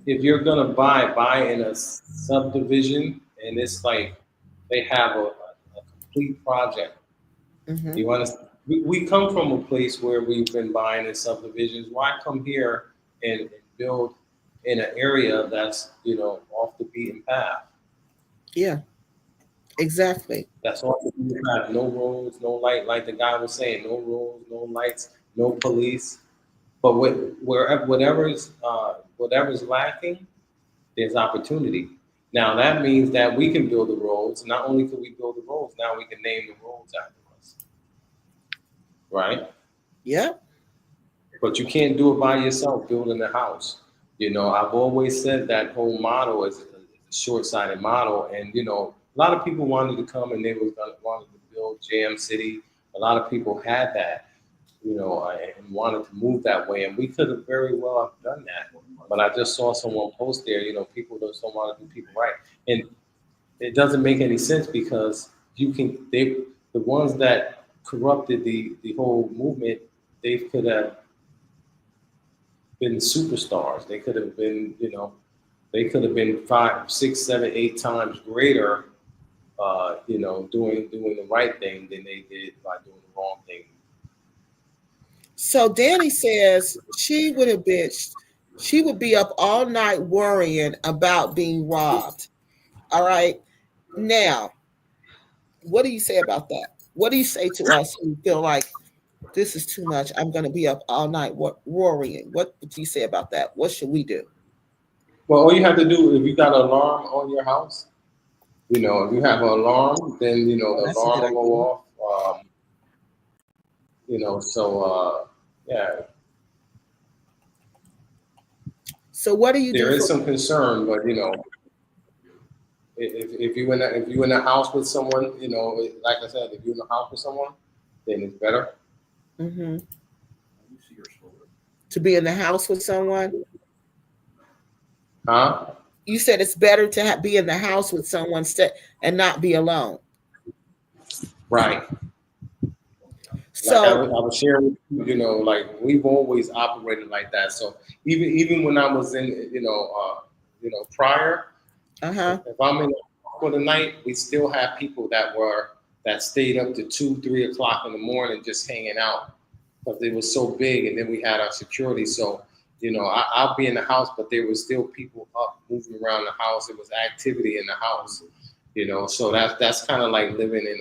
If you're gonna buy in a subdivision, and it's like they have a complete project. You understand? We come from a place where we've been buying in subdivisions. Why come here and build in an area that's off the beaten path? Yeah, exactly. That's off the beaten path. No roads, no light. Like the guy was saying, no roads, no lights, no police. But whatever's lacking, there's opportunity. Now that means that we can build the roads. Not only can we build the roads, now we can name the roads after us, right? Yeah. But you can't do it by yourself, building a house. I've always said that whole model is a short-sighted model, and a lot of people wanted to come and wanted to build Jam City. A lot of people had that, and wanted to move that way, and we could have very well have done that. But I just saw someone post there, people just don't want to do people right, and it doesn't make any sense because the ones that corrupted the whole movement, they could have been superstars. They could have been, they could have been 5, 6, 7, 8 times greater, doing the right thing than they did by doing the wrong thing. So Danny says she would be up all night worrying about being robbed. All right. Now, what do you say about that? What do you say to us who feel like this is too much? I'm going to be up all night worrying. What do you say about that? What should we do? Well, all you have to do, if you got an alarm on your house, if you have an alarm, then the alarm will go off. Yeah. So what do you do? There is some concern, but if you in a house with someone, like I said, if you're in a house with someone, then it's better. To be in the house with someone? Huh? You said it's better to be in the house with someone and not be alone. Right. So like I was sharing, like we've always operated like that. So even when I was in, prior, if I'm in for the night, we still have people that that stayed up to 2, 3 o'clock in the morning just hanging out because it was so big. And then we had our security. So, I'll be in the house, but there was still people up moving around the house. It was activity in the house, so that's kind of like living in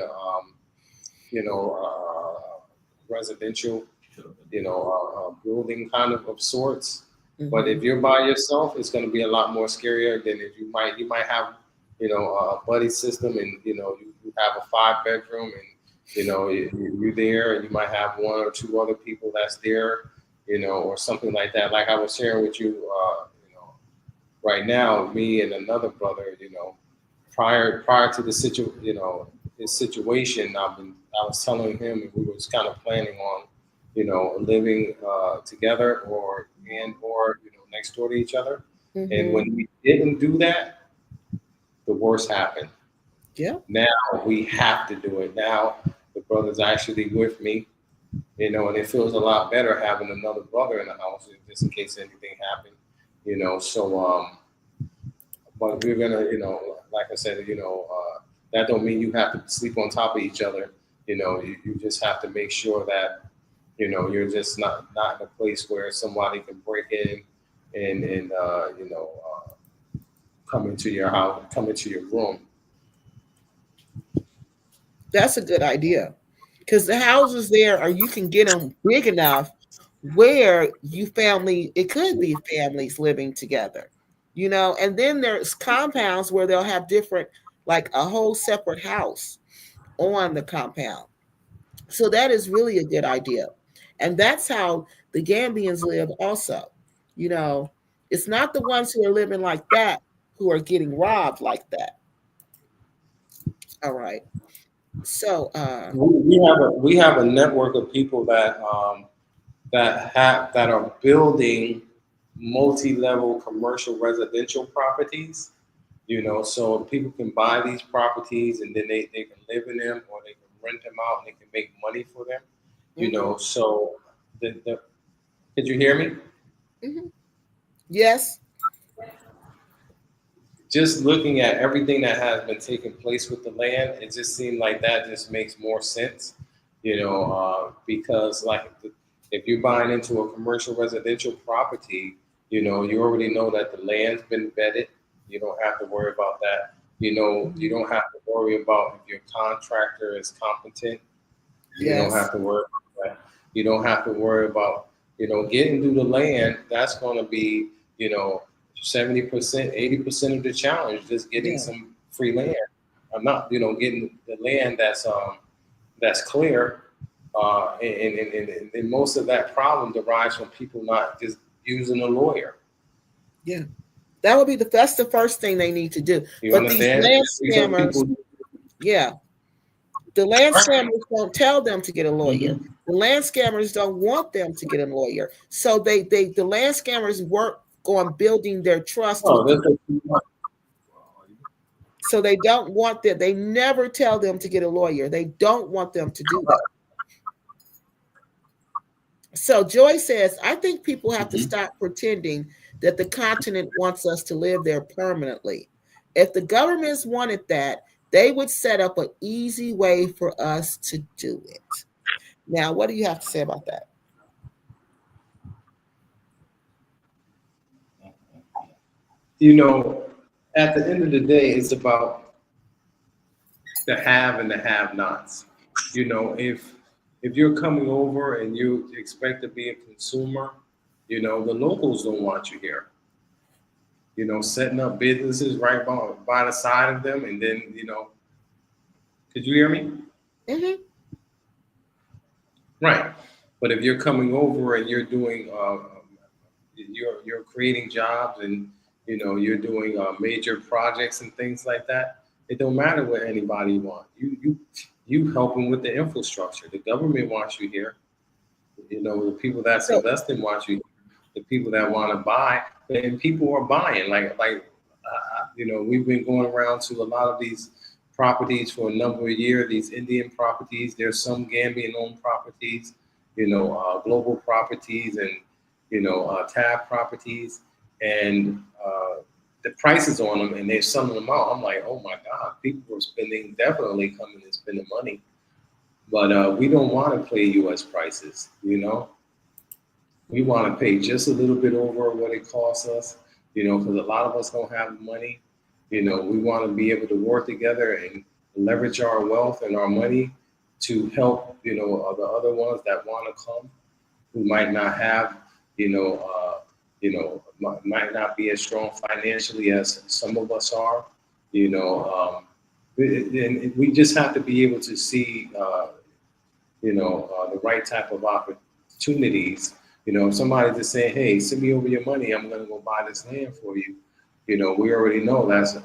a, residential, building kind of sorts. Mm-hmm. But if you're by yourself, it's going to be a lot more scarier than if you might have, a buddy system, and you have a 5-bedroom, and you're there, and you might have 1 or 2 other people that's there, or something like that. Like I was sharing with you, right now, me and another brother, prior to the his situation, I was telling him, and we was kind of planning on, living together or next door to each other. Mm-hmm. And when we didn't do that, the worst happened. Yeah. Now we have to do it. Now the brother's actually with me, and it feels a lot better having another brother in the house just in case anything happened, So, but we're gonna, like I said, that don't mean you have to sleep on top of each other. You just have to make sure that, you're just not in a place where somebody can break in and come into your house, come into your room. That's a good idea, because the houses there are, you can get them big enough where it could be families living together, and then there's compounds where they'll have different, like a whole separate house on the compound. So that is really a good idea. And that's how the Gambians live also. It's not the ones who are living like that who are getting robbed like that. All right. So We have a network of people that that are building multi-level commercial residential properties. So people can buy these properties, and then they can live in them, or they can rent them out, and they can make money for them. So did you hear me? mm-hmm. Yes. Just looking at everything that has been taking place with the land, it just seemed like that just makes more sense, because if you're buying into a commercial residential property, you already know that the land's been vetted. You don't have to worry about that. You don't have to worry about if your contractor is competent. You Yes. don't have to worry about that. You don't have to worry about, getting through the land. That's going to be, 70%, 80% of the challenge, just getting some free land. I'm not, getting the land that's clear. And most of that problem derives from people not just using a lawyer. Yeah. That would be that's the first thing they need to do. You but understand? These land scammers, yeah. The land scammers don't tell them to get a lawyer. Mm-hmm. The land scammers don't want them to get a lawyer. So the land scammers work on building their trust. So they don't want that. They never tell them to get a lawyer. They don't want them to do that. So Joy says, I think people have to stop pretending that the continent wants us to live there permanently. If the governments wanted that, they would set up an easy way for us to do it. Now, what do you have to say about that? At the end of the day, it's about the have and the have-nots. If you're coming over and you expect to be a consumer, the locals don't want you here. Setting up businesses right by the side of them, and then, could you hear me? Mm-hmm. Right. But if you're coming over and you're doing, you're creating jobs, and you're doing major projects and things like that, it don't matter what anybody wants. You helping with the infrastructure. The government wants you here. The people that's investing want you. The people that want to buy, and people are buying. We've been going around to a lot of these properties for a number of years. These Indian properties. There's some Gambian-owned properties. Global properties, and tab properties, and the prices on them and they're selling them out. I'm like, oh my God, people are definitely coming and spending money. But we don't want to play U.S. prices, you know. We want to pay just a little bit over what it costs us, you know, because a lot of us don't have money. You know, we want to be able to work together and leverage our wealth and our money to help, you know, the other ones that want to come who might not have, might not be as strong financially as some of us are, you know. And we just have to be able to see, the right type of opportunities. You know, if somebody's just saying, "Hey, send me over your money. I'm going to go buy this land for you." You know, we already know that's a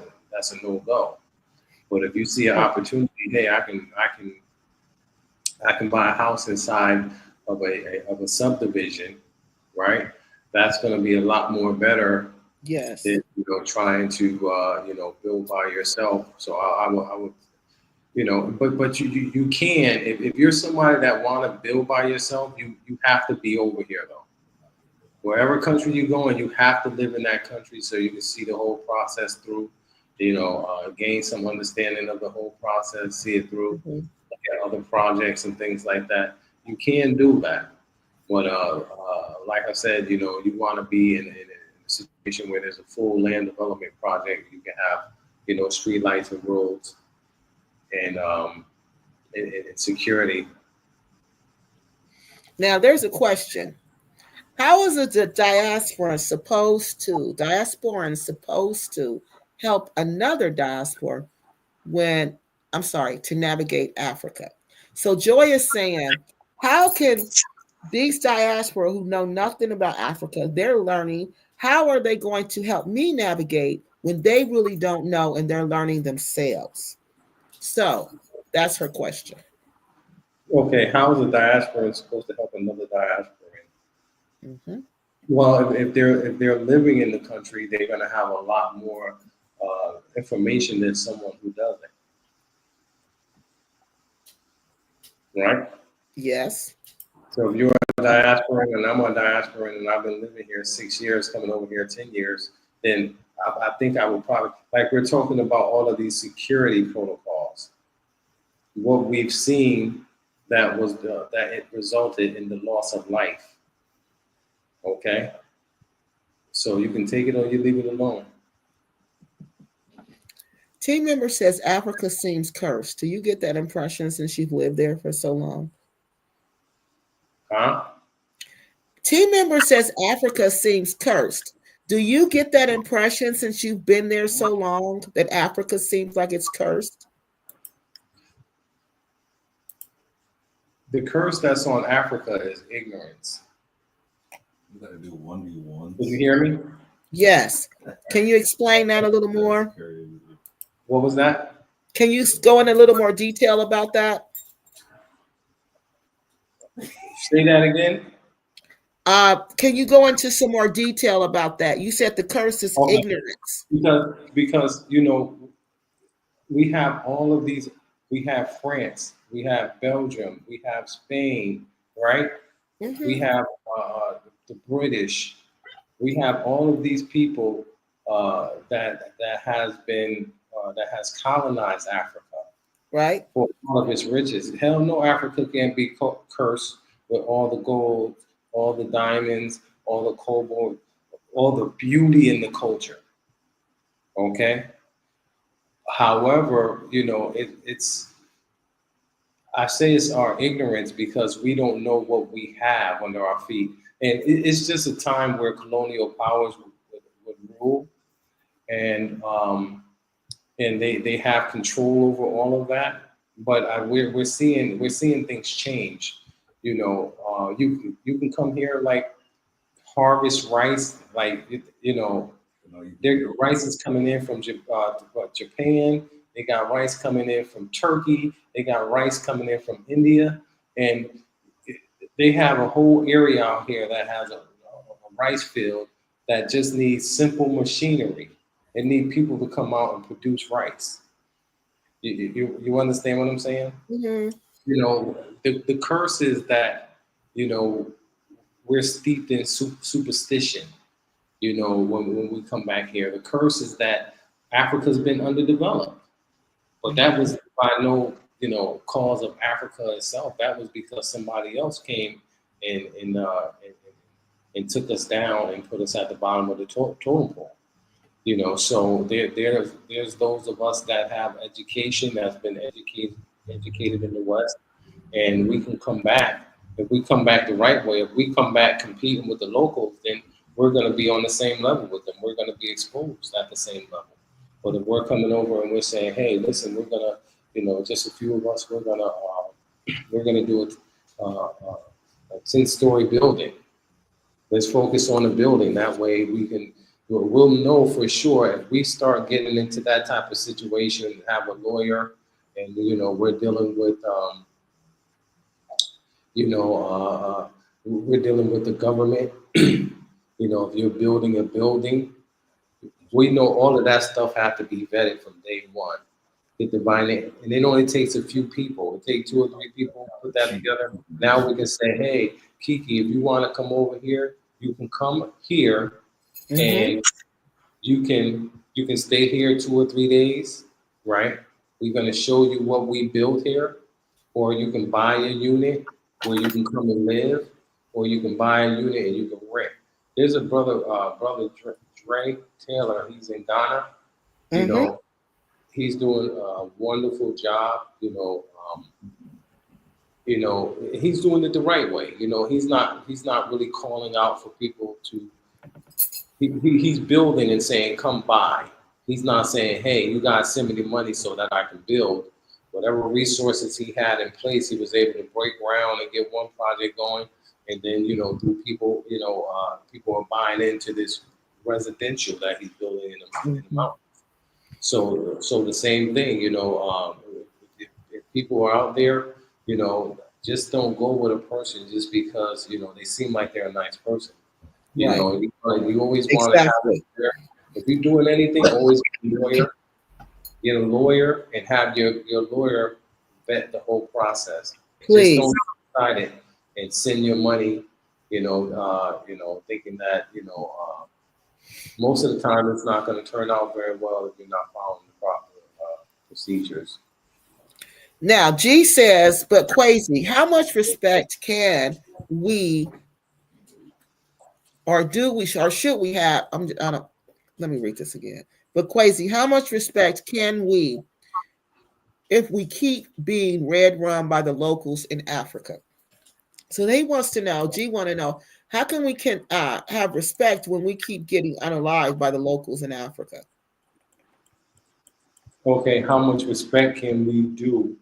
no go. But if you see an opportunity, hey, I can buy a house inside of a subdivision, right? That's going to be a lot more better Yes. than trying to build by yourself. So I would but you can if you're somebody that want to build by yourself, you have to be over here though. Wherever country you go in, you have to live in that country so you can see the whole process through. Gain some understanding of the whole process, see it through. Mm-hmm. Other projects and things like that. You can do that, but like I said, you want to be in a situation where there's a full land development project. You can have street lights and roads and security. Now, there's a question. How is the diasporan supposed to help another diaspora to navigate Africa? So Joy is saying, how can these diaspora who know nothing about Africa, they're learning, how are they going to help me navigate when they really don't know and they're learning themselves? So that's her question. Okay, how is a diaspora supposed to help another diaspora? Mm-hmm. Well, if they're living in the country, they're going to have a lot more information than someone who doesn't. Right? Yes. So if you're a diasporan and I'm a diasporan and I've been living here 6 years, coming over here 10 years, then I think I would probably, like we're talking about all of these security protocols, what we've seen that it resulted in the loss of life. Okay? So you can take it or you leave it alone. Team member says Africa seems cursed. Do you get that impression since you've lived there for so long? Huh? Team member says Africa seems cursed. Do you get that impression since you've been there so long that Africa seems like it's cursed? The curse that's on Africa is ignorance. You gotta do 1v1. Did you hear me? Yes. Can you explain that a little more? What was that? Can you go in a little more detail about that? Say that again. Can you go into some more detail about that? You said the curse is ignorance. Because we have all of these. We have France, we have Belgium, we have Spain, right? Mm-hmm. We have the British. We have all of these people that has colonized Africa, right? For all of its riches. Hell no, Africa can't be cursed with all the gold, all the diamonds, all the cobalt, all the beauty in the culture. Okay. However, I say it's our ignorance because we don't know what we have under our feet. And it's just a time where colonial powers would rule, and they have control over all of that. But we're seeing things change. You can come here, like, harvest rice, like their rice is coming in from Japan. They got rice coming in from Turkey. They got rice coming in from India, and they have a whole area out here that has a rice field that just needs simple machinery. It needs people to come out and produce rice. You understand what I'm saying? Mm-hmm. The curse is that we're steeped in superstition. you know, when we come back here. The curse is that Africa's been underdeveloped. But that was by no, you know, cause of Africa itself. That was because somebody else came and took us down and put us at the bottom of the totem pole. You know, so there's those of us that have education, that's been educated in the West, and we can come back. If we come back the right way, if we come back competing with the locals, then we're going to be on the same level with them. We're going to be exposed at the same level. But if we're coming over and we're saying, hey, listen, we're going to, you know, just a few of us, we're gonna do a 10-story building. Let's focus on the building. That way we'll know for sure if we start getting into that type of situation, have a lawyer, and you know we're dealing with you know we're dealing with the government. You know, if you're building a building, we know all of that stuff have to be vetted from day one. Get the it, and it only takes a few people. It takes 2 or 3 people put that together. Now we can say, hey, Kiki, if you want to come over here, you can come here, and you can stay here 2 or 3 days, right? We're going to show you what we built here, or you can buy a unit where you can come and live, or you can buy a unit and you can rent. There's a brother Dre Taylor. He's in Ghana. You know, he's doing a wonderful job. You know, he's doing it the right way. You know, he's not really calling out for people to. He's building and saying, "Come by." He's not saying, "Hey, you guys send me the money so that I can build." Whatever resources he had in place, he was able to break ground and get one project going, and then through people, people are buying into this residential that he's building in the mountains. So the same thing, if people are out there, just don't go with a person just because they seem like they're a nice person. You always want to have it there. If you're doing anything, always get a lawyer, and have your lawyer vet the whole process. Please. Just don't decide it and send your money, thinking that most of the time it's not going to turn out very well if you're not following the proper procedures. Now, G says, but Quazy, how much respect can we, or do we, or should we have? Let me read this again. But Quazy, how much respect can we, if we keep being red run by the locals in Africa? So he wants to know, G want to know, how can we have respect when we keep getting unalived by the locals in Africa? Okay, how much respect can we do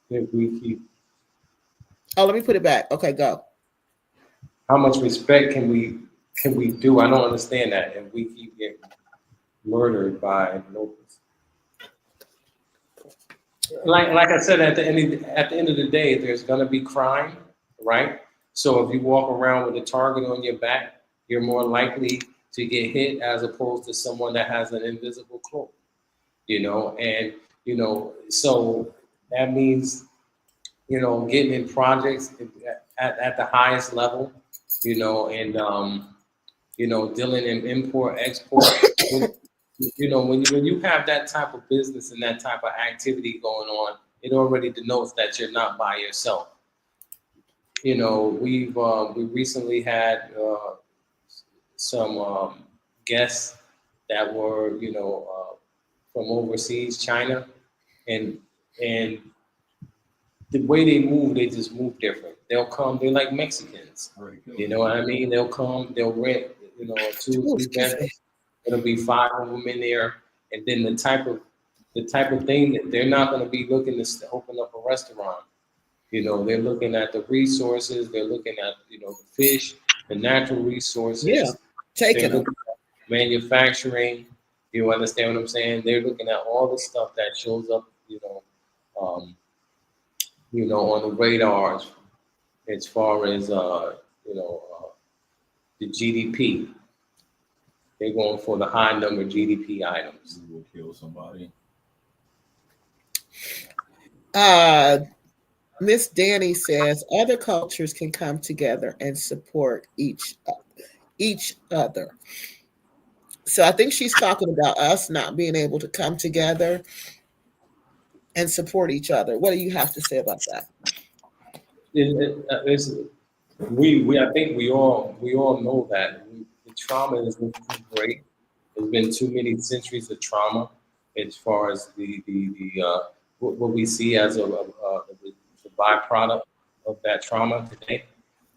if we keep? Oh, let me put it back. Okay, go. How much respect can we do? I don't understand that if we keep getting murdered by locals. Like I said, at the end of the day, there's gonna be crime, right? So if you walk around with a target on your back, you're more likely to get hit as opposed to someone that has an invisible cloak. And so that means getting in projects at the highest level, and dealing in import export. When you have that type of business and that type of activity going on, it already denotes that you're not by yourself. We recently had some guests that were from overseas, China, and the way they move, they just move different. They'll come, they're like Mexicans. You know what I mean? They'll come, they'll rent, 2, 3 bedrooms. It'll be 5 of them in there, and then the type of thing that they're not going to be looking to open up a restaurant. They're looking at the resources. They're looking at the fish, the natural resources. Yeah, taking them. Manufacturing. You understand what I'm saying? They're looking at all the stuff that shows up, on the radars as far as the GDP. They're going for the high number GDP items. You will kill somebody. Miss Danny says other cultures can come together and support each other. So I think she's talking about us not being able to come together and support each other. What do you have to say about that? It's, we I think we all know that the trauma has been too great. There's been too many centuries of trauma as far as what we see as the byproduct of that trauma today.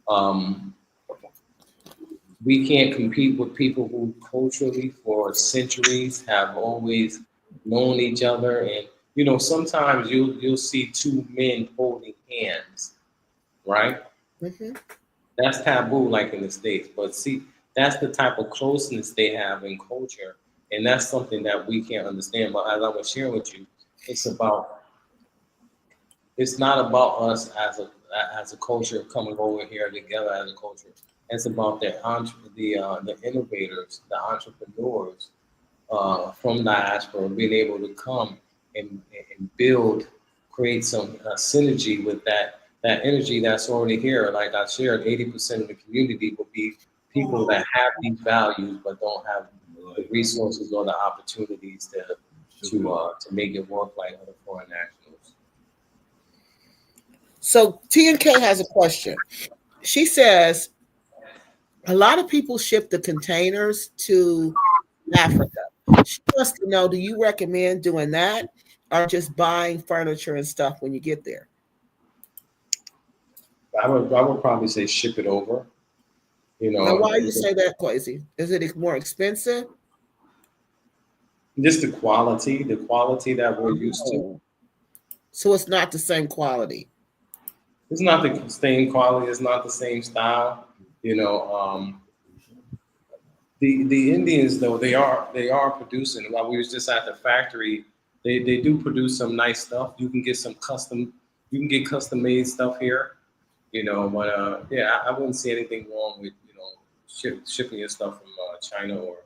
Um, we can't compete with people who culturally for centuries have always known each other, and sometimes you'll see two men holding hands, right? Hmm. That's taboo, like in the States. But see, that's the type of closeness they have in culture. And that's something that we can't understand. But as I was sharing with you, it's about it's not about us as a culture coming over here together as a culture. It's about the innovators, the entrepreneurs from diaspora being able to come and build, create some synergy with that energy that's already here. Like I shared, 80% of the community will be people that have these values but don't have the Like, resources or the opportunities sugar. to make it work like other foreign nationals. So TNK has a question. She says a lot of people ship the containers to Africa. She wants to know, do you recommend doing that or just buying furniture and stuff when you get there? I would probably say ship it over. You Now, know, why you say that, Quazy? Is it more expensive? just the quality that we're used to. Oh. So it's not the same quality. It's not the same quality. It's not the same style. You know, the Indians though they are producing. While we was just at the factory, they do produce some nice stuff. You can get custom made stuff here. But yeah, I wouldn't see anything wrong with shipping your stuff from China or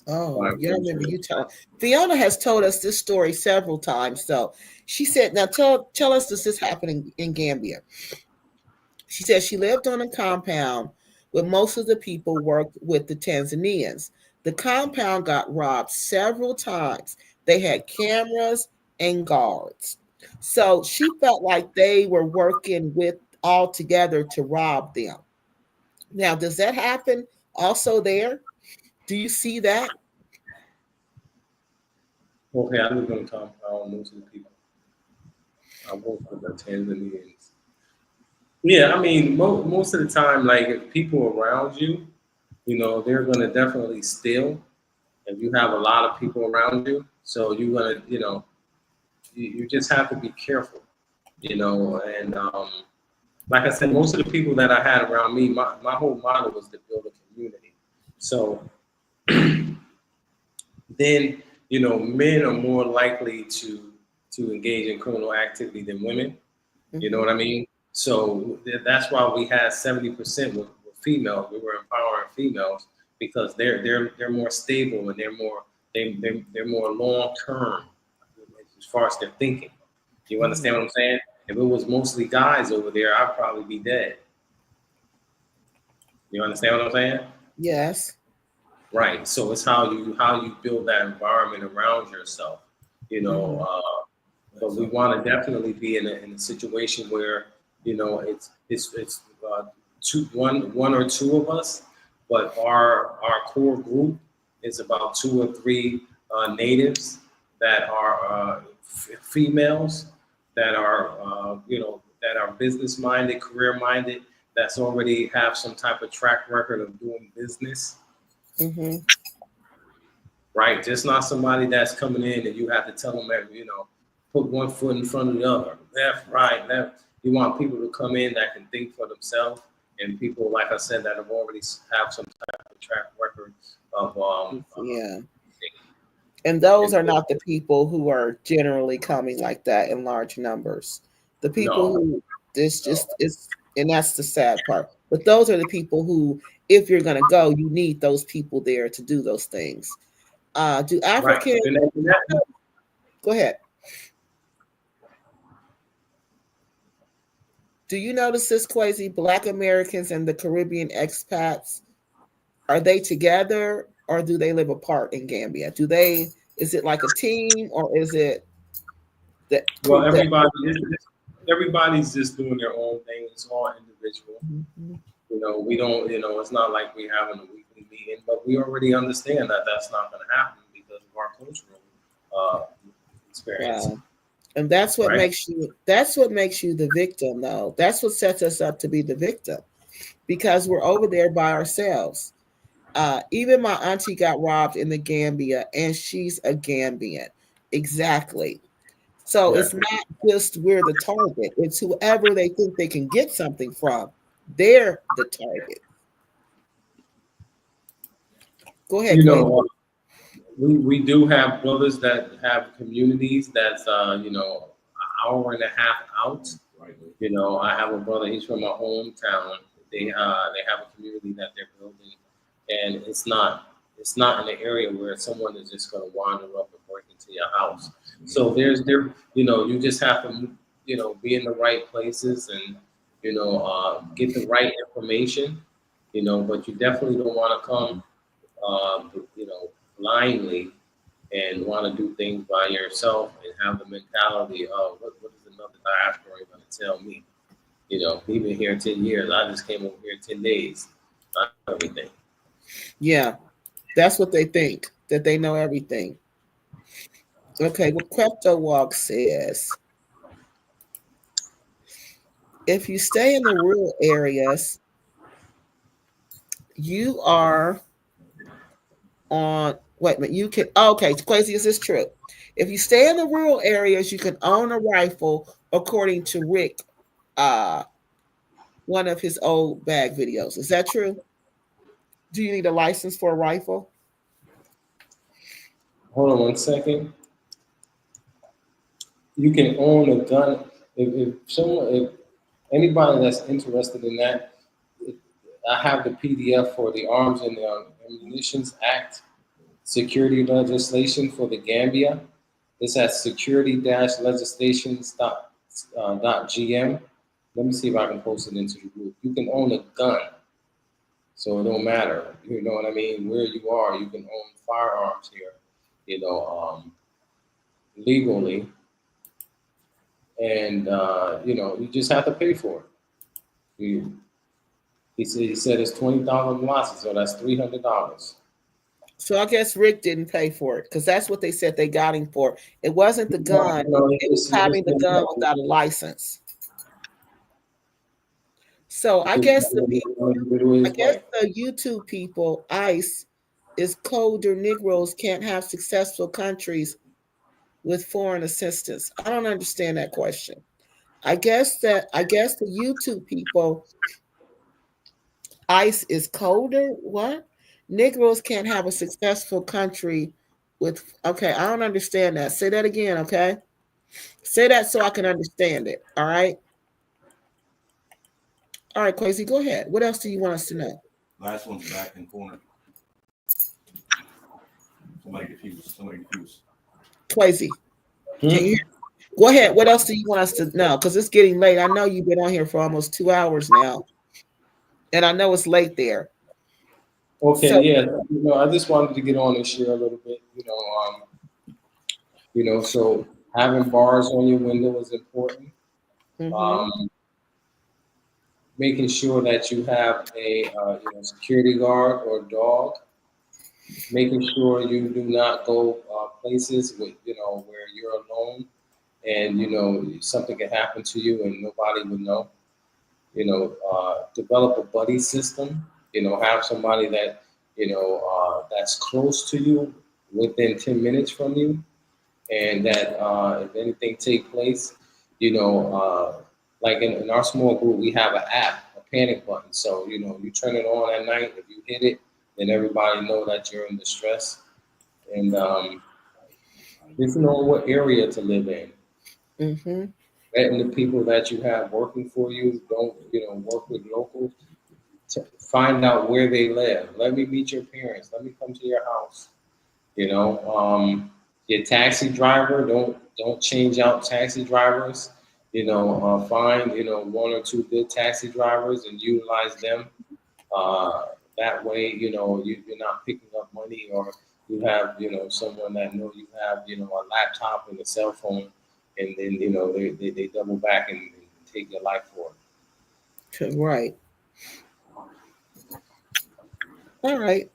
Oh, buying yeah, I remember furniture. you telling. Fiona has told us this story several times. So she said, now tell us this is happening in Gambia. She said she lived on a compound where most of the people worked with the Tanzanians. The compound got robbed several times. They had cameras and guards. So she felt like they were working with all together to rob them. Now, does that happen also there? Do you see that? Okay, I live in a compound. Most of the people I work with are Tanzanians. Yeah, I mean, most of the time, like if people around you, they're gonna definitely steal. If you have a lot of people around you, so you're gonna, you just have to be careful, And like I said, most of the people that I had around me, my whole model was to build a community. So then, men are more likely to engage in criminal activity than women. You know Hmm. what I mean? So that's why we had 70% with females. We were empowering females because they're more stable and they're more long term as far as their thinking. You understand Hmm. what I'm saying? If it was mostly guys over there, I'd probably be dead. You understand what I'm saying? Yes. Right. So it's how you build that environment around yourself. You know, Hmm. uh, but That's we something. want to definitely be in a situation where it's one or two of us, but our core group is about two or three natives that are females that are that are business minded, career minded, that's already have some type of track record of doing business, Hmm. right? Just not somebody that's coming in and you have to tell them that, put one foot in front of the other, left, right, left. You want people to come in that can think for themselves and people, like I said, that have already have some type of track record of Yeah. And those and are not the people who are generally coming like that in large numbers. The people no, who this no, just is, and that's the sad part. But those are the people who, if you're going to go, you need those people there to do those things. Do right. African, go ahead. Do you notice this, Quasi? Black Americans and the Caribbean expats, are they together or do they live apart in Gambia? Is it like a team, or is it that Well, that everybody's just doing their own thing. It's all individual. Mhm. You know, we don't. You know, it's not like we having a weekly meeting, but we already understand that that's not going to happen because of our cultural uh, experience, Wow. And that's what right? makes you the victim, though. That's what sets us up to be the victim, because we're over there by ourselves. Even my auntie got robbed in the Gambia, and she's a Gambian. Exactly. So Yeah. it's not just we're the target, it's whoever they think they can get something from. They're the target. Go ahead, You Quazy. know, we do have brothers that have communities that's an hour and a half out. You know, I have a brother. He's from my hometown. They have a community that they're building, and it's not in an area where someone is just going to wander up and break into your house. So you just have to be in the right places and get the right information. But you definitely don't want to come blindly and want to do things by yourself and have the mentality of what is another diaspora going to tell me? We've been here 10 years. I just came over here 10 days. Not everything. Yeah, that's what they think, that they know everything. Okay, well, Crypto Walk says if you stay in the rural areas, you are on, wait a minute, you can, okay, Quasi, is this true? If you stay in the rural areas, you can own a rifle, according to Rick, uh, one of his old bag videos. Is that true? Do you need a license for a rifle? Hold on 1 second. You can own a gun if anybody that's interested in that. I have the PDF for the Arms and Ammunitions Act security legislation for the Gambia. It's at security-legislations.gm. Let me see if I can post it into the group. You can own a gun, so it don't matter. You know what I mean? Where you are, you can own firearms here. Legally, and you just have to pay for it. He said it's $20 license, so that's $300. So I guess Rick didn't pay for it, because that's what they said they got him for. It wasn't the No, gun, no, it was having the gun without a license. So I guess I guess the YouTube people, ICE, is colder Negroes can't have successful countries with foreign assistance. I don't understand that question. I guess the YouTube people, ICE is colder. What? Negroes can't have a successful country with, okay, I don't understand that. Say that again, okay? Say that so I can understand it. All right. All right, Quasi, go ahead. What else do you want us to know? Last one's back in corner. Somebody diffused. Quasi, can you hear? Go ahead. What else do you want us to know? Because it's getting late. I know you've been on here for almost 2 hours now, and I know it's late there. Okay, So, yeah. I just wanted to get on and share a little bit. So having bars on your window is important. mm-hmm, Um, Making sure that you have a security guard or dog. Making sure you do not go places where you're alone and something can happen to you and nobody would know. Develop a buddy system. Have somebody that that's close to you, within 10 minutes from you, and that if anything take place, like in our small group, we have an app, a panic button. So you turn it on at night. If you hit it, then everybody know that you're in distress, and just know what area to live in. mm-hmm. Letting the people that you have working for you don't work with locals. Find out where they live. Let me meet your parents. Let me come to your house. Your taxi driver, don't change out taxi drivers. Find one or two good taxi drivers and utilize them. That way, you're not picking up money, or you have, someone that know you have, a laptop and a cell phone, and then, they double back and take your life for it. Right. All right.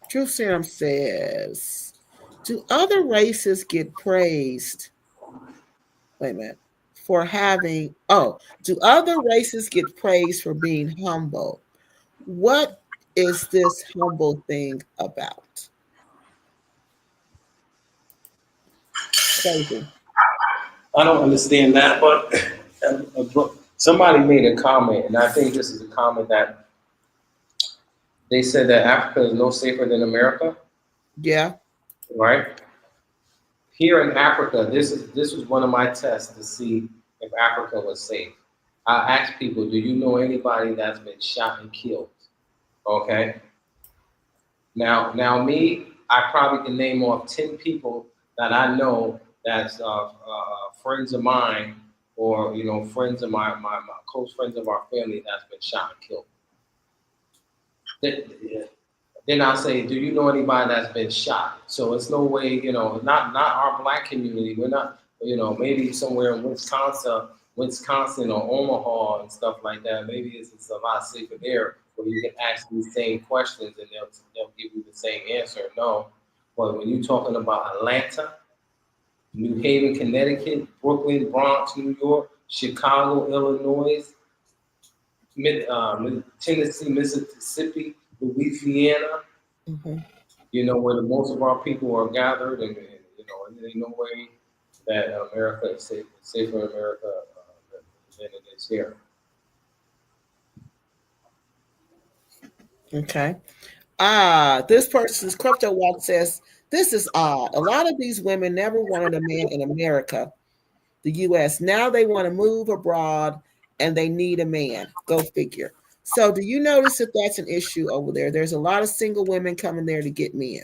Truth Serum says, do other races get praised? Wait a minute. For having, do other races get praised for being humble? What is this humble thing about? Crazy. I don't understand that, but somebody made a comment, and I think this is a comment that they said that Africa is no safer than America, Yeah. right? Here in Africa, this was one of my tests to see if Africa was safe. I asked people, do you know anybody that's been shot and killed? Okay. Now me, I probably can name off 10 people that I know that's friends of mine, or friends of my close friends of our family that's been shot and killed. Then I'll say, do you know anybody that's been shot? So it's no way, not our black community. We're not, maybe somewhere in Wisconsin or Omaha and stuff like that. Maybe it's a lot safer there where you can ask these same questions and they'll give you the same answer. No, but when you're talking about Atlanta, New Haven, Connecticut, Brooklyn, Bronx, New York, Chicago, Illinois, Tennessee, Mississippi, Louisiana, Hmm. where the most of our people are gathered, and there's no way that America is safer in America than it is here. Okay. This person's crypto walk says, this is odd. A lot of these women never wanted a man in America, the US. Now they want to move abroad and they need a man. Go figure. So, do you notice that that's an issue over there? There's a lot of single women coming there to get men,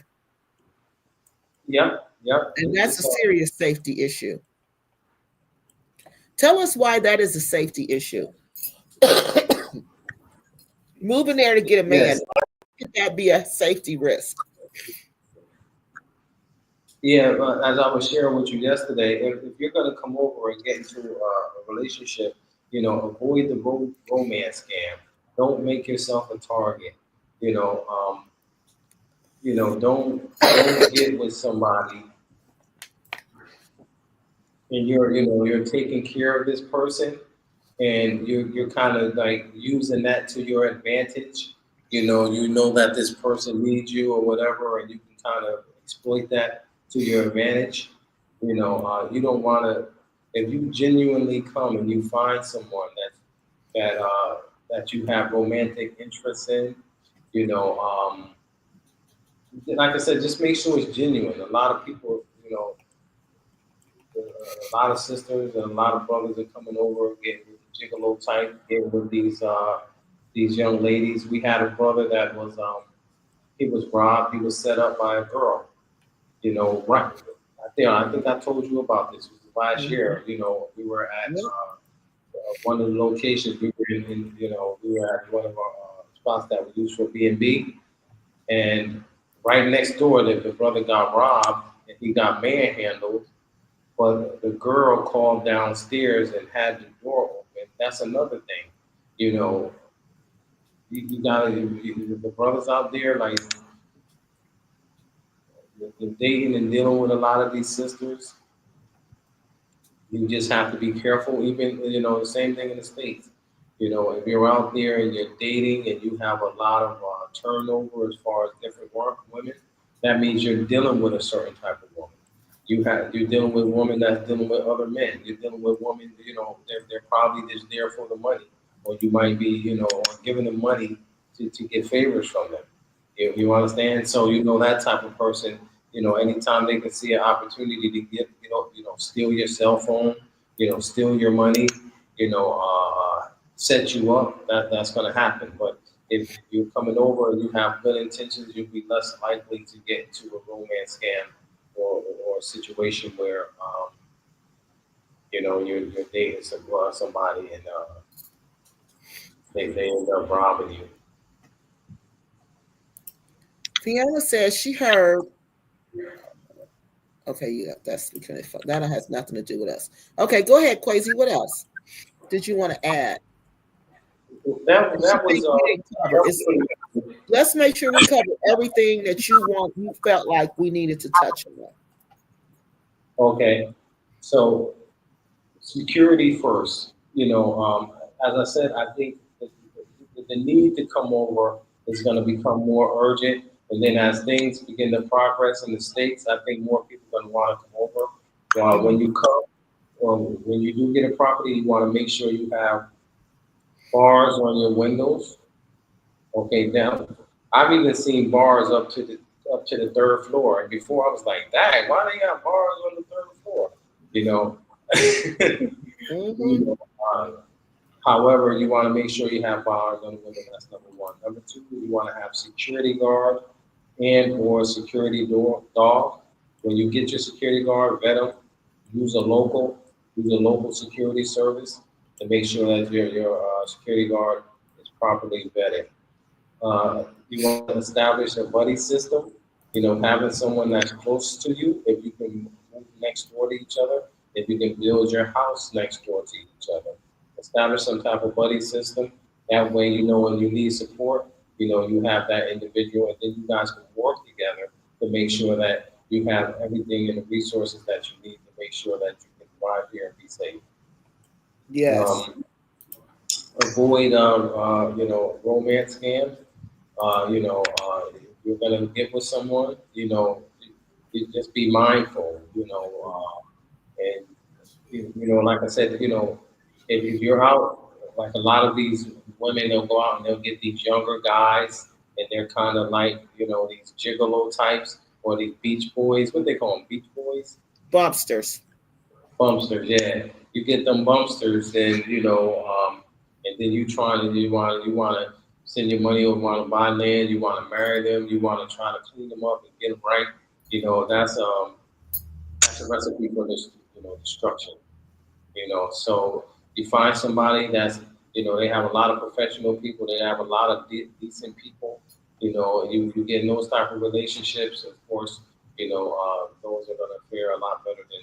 Yep, yep. and that's a serious safety issue. Tell us why that is a safety issue. Moving there to get a man, Yes. could that be a safety risk? Yeah, as I was sharing with you yesterday, if you're going to come over and get into a relationship, avoid the romance scam. Don't make yourself a target. You know, um, don't get with somebody and you're taking care of this person, and you're kind of like using that to your advantage. You know that this person needs you or whatever, and you can kind of exploit that to your advantage. You don't want to. If you genuinely come and you find someone that you have romantic interest in, you know, like I said, just make sure it's genuine. A lot of people, a lot of sisters and a lot of brothers are coming over, getting gigolo type, getting with these young ladies. We had a brother that was he was robbed. He was set up by a girl. Right. I think I told you about this. It was last Mhm. year. We were at Yep. one of the locations. We were we were at one of our spots that we use for B&B, and right next door, the brother got robbed and he got manhandled, but the girl called downstairs and had the door open. That's another thing. You know, you gotta, the brothers out there, like, the dating and dealing with a lot of these sisters, you just have to be careful. Even, the same thing in the States. If you're out there and you're dating and you have a lot of turnover as far as different women, that means you're dealing with a certain type of woman. You're dealing with women that's dealing with other men. You're dealing with women, they're probably just there for the money, or you might be, giving them money to get favors from them. You understand? So that type of person. Anytime they can see an opportunity to get, steal your cell phone, steal your money, set you up, that's going to happen. But if you're coming over and you have good intentions, you'll be less likely to get into a romance scam, or a situation where you're dating somebody, and they end up robbing you. Fiona says she heard. Okay, yeah, that's that has nothing to do with us. Okay, go ahead, Quazy. What else did you want to add? That That you that was think we didn't cover? Let's make sure we cover everything that you felt like we needed to touch on. okay. So security first. As I said, I think the need to come over is going to become more urgent. And then as things begin to progress in the states, I think more people are going to want to come over. While when Mhm. you come, or when you do get a property, you want to make sure you have bars on your windows. Okay, now I've even seen bars up to the third floor, and before I was like, "Dang, why they got bars on the third floor?" You know, Mhm. uh, however, you want to make sure you have bars on the window. That's number one. Number two, you want to have security guard and or security dog. When you get your security guard, vet them. Use a local, use a local security service to make sure that your security guard is properly vetted. You want to establish a buddy system. Having someone that's close to you, if you can move next door to each other, if you can build your house next door to each other. Establish some type of buddy system. That way, when you need support, you have that individual, and then you guys can work together to make sure that you have everything and the resources that you need to make sure that you can thrive here and be safe. Yes. Um, Avoid, romance scams. If you're gonna get with someone, you just be mindful, and like I said, if you're out, like a lot of these women, they'll go out and they'll get these younger guys, and they're kind of like, these gigolo types or these beach boys. What they call them, beach boys? Bobsters. Bumpsters, yeah. You get them bumpsters, and and then you want to send your money over, want to buy land, you want to marry them, you want to try to clean them up and get them right. That's a recipe for this, destruction. So you find somebody that's, they have a lot of professional people, they have a lot of decent people. You get in those type of relationships, of course, those are going to fare a lot better than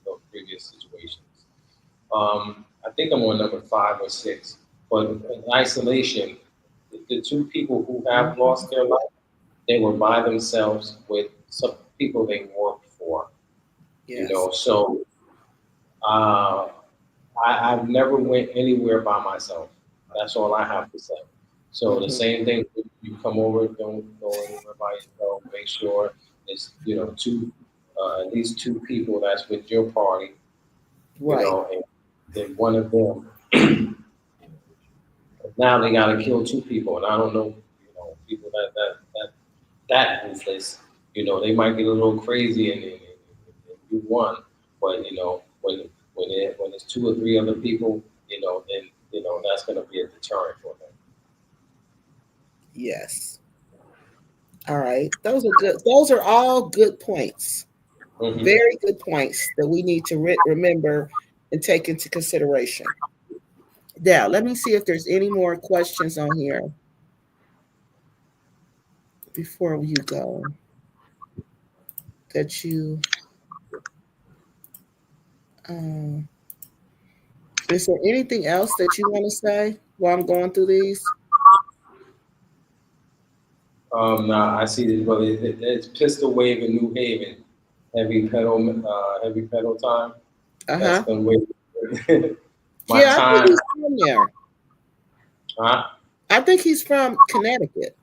those previous situations. I think I'm on number 5 or 6. But in isolation, the two people who have Mhm. lost their life, they were by themselves with some people they worked for. Yes. So uh, I've never went anywhere by myself. That's all I have to say. So the Mhm. same thing, you come over, don't go anywhere by yourself. Make sure it's at least two people that's with your party, Right. and then one of them. Now they got to kill two people, and I don't know, people that ruthless. They might get a little crazy and do one, but when it's two or three other people, then that's going to be a deterrent for them. Yes. All right. Those are good. Those are all good points. Hmm. Very good points that we need to remember and take into consideration. Now, let me see if there's any more questions on here before you go that you um, is there anything else that you want to say while I'm going through these? Now I see this, brother. It's Pistol Wave in New Haven. Heavy pedal time. That's Uh-huh. been waiting. My Yeah, I think time. he's from there. Huh? I think he's from Connecticut.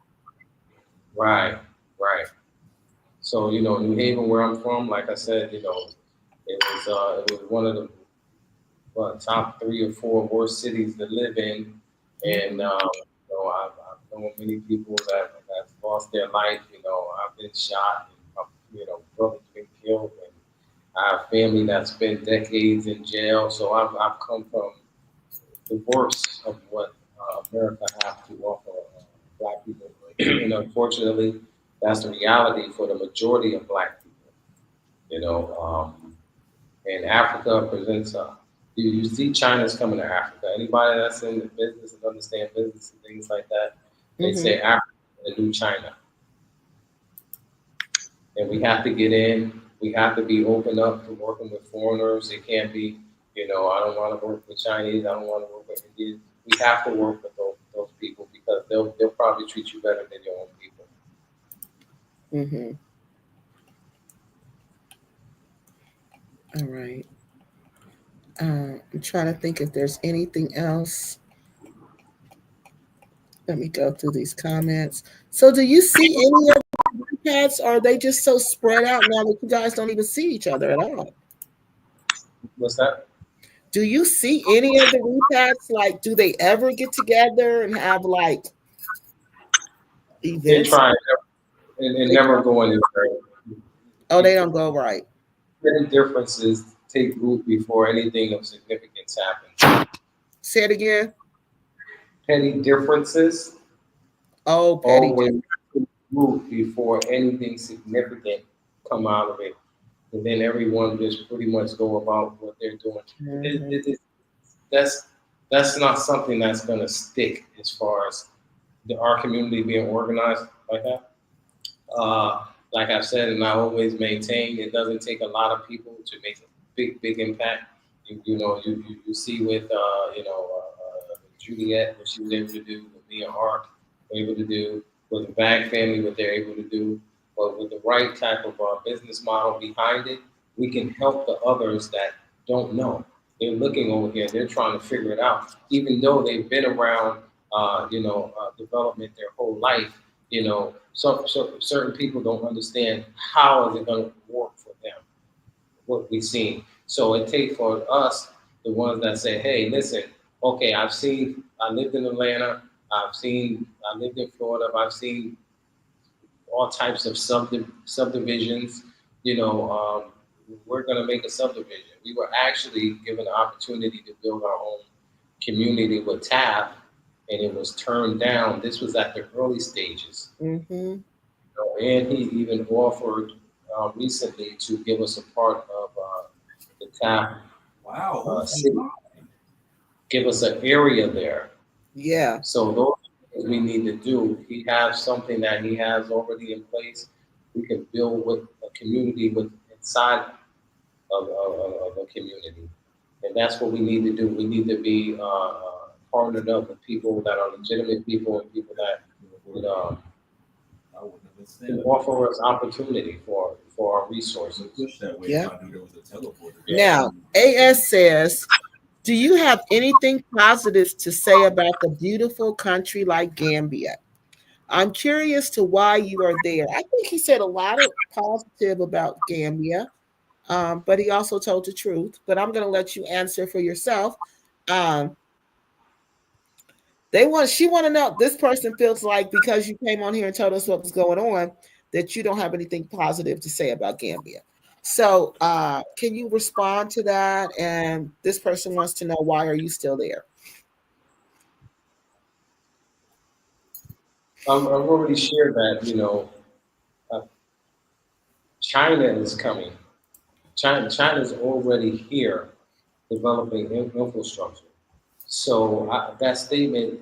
Right, right. So New Haven, where I'm from, like I said, it was one of the top 3 or 4 worst cities to live in, and Hmm. I've known many people that lost their life. I've been shot, and brother's been killed, and I have family that's spent decades in jail. So I've come from the worst of what America has to offer Black people, and unfortunately, that's the reality for the majority of Black people. You know, and Africa presents You see China's coming to Africa. Anybody that's in the business and understand business and things like that, they Mm-hmm. say Africa is the new China. And we have to get in. We have to be open up to working with foreigners. It can't be, I don't want to work with Chinese. I don't want to work with Indians. We have to work with those people because they'll probably treat you better than your own people. Mm-hmm. All right. I'm trying to think if there's anything else. Let me go through these comments. So, do you see any of the paths? Or are they just so spread out now that you guys don't even see each other at all? What's that? Do you see any of the repaths? Like, do they ever get together and have like They events? try and They never try- go anywhere. oh, they don't go right. Many differences take root before anything of significance happens. Say it again. Petty differences Oh, petty. always take root before anything significant come out of it. And then everyone just pretty much go about what they're doing. Mhm. That's that's not something that's gonna stick as far as our community being organized like that. Like I've said, and I always maintain, it doesn't take a lot of people to make a big impact. You see with Juliet what she was able to do, with Mia Hart were able to do, with the Bag family what they're able to do. But with the right type of business model behind it, we can help the others that don't know. They're looking over here, they're trying to figure it out, even though they've been around, development their whole life. So certain people don't understand how is it going to work for them, what we've seen. So it takes for us, the ones that say, hey, listen, okay, I lived in Atlanta, I lived in Florida, I've seen all types of subdivisions. We're going to make a subdivision. We were actually given the opportunity to build our own community with TAP, and it was turned down. This was at the early stages. Mhm. And he even offered recently to give us a part of the TAP Wow, who's city, give us an area there. Yeah. So those things we need to do. He has something that he has already in place. We can build with a community with inside of a community, and that's what we need to do. We need to be partnered up with people that are legitimate people and people that I wouldn't have can understand offer us opportunity for our resources. push that way Yeah. if I knew there was a teleporter. Now, AS says, do you have anything positive to say about the beautiful country like Gambia? I'm curious to why you are there. I think he said a lot of positive about Gambia, but he also told the truth. But I'm going to let you answer for yourself. Um, she want to know. This person feels like because you came on here and told us what was going on, that you don't have anything positive to say about Gambia. So, can you respond to that? And this person wants to know, why are you still there? I've already shared that. Uh, China is coming. China's already here, developing infrastructure. So that statement,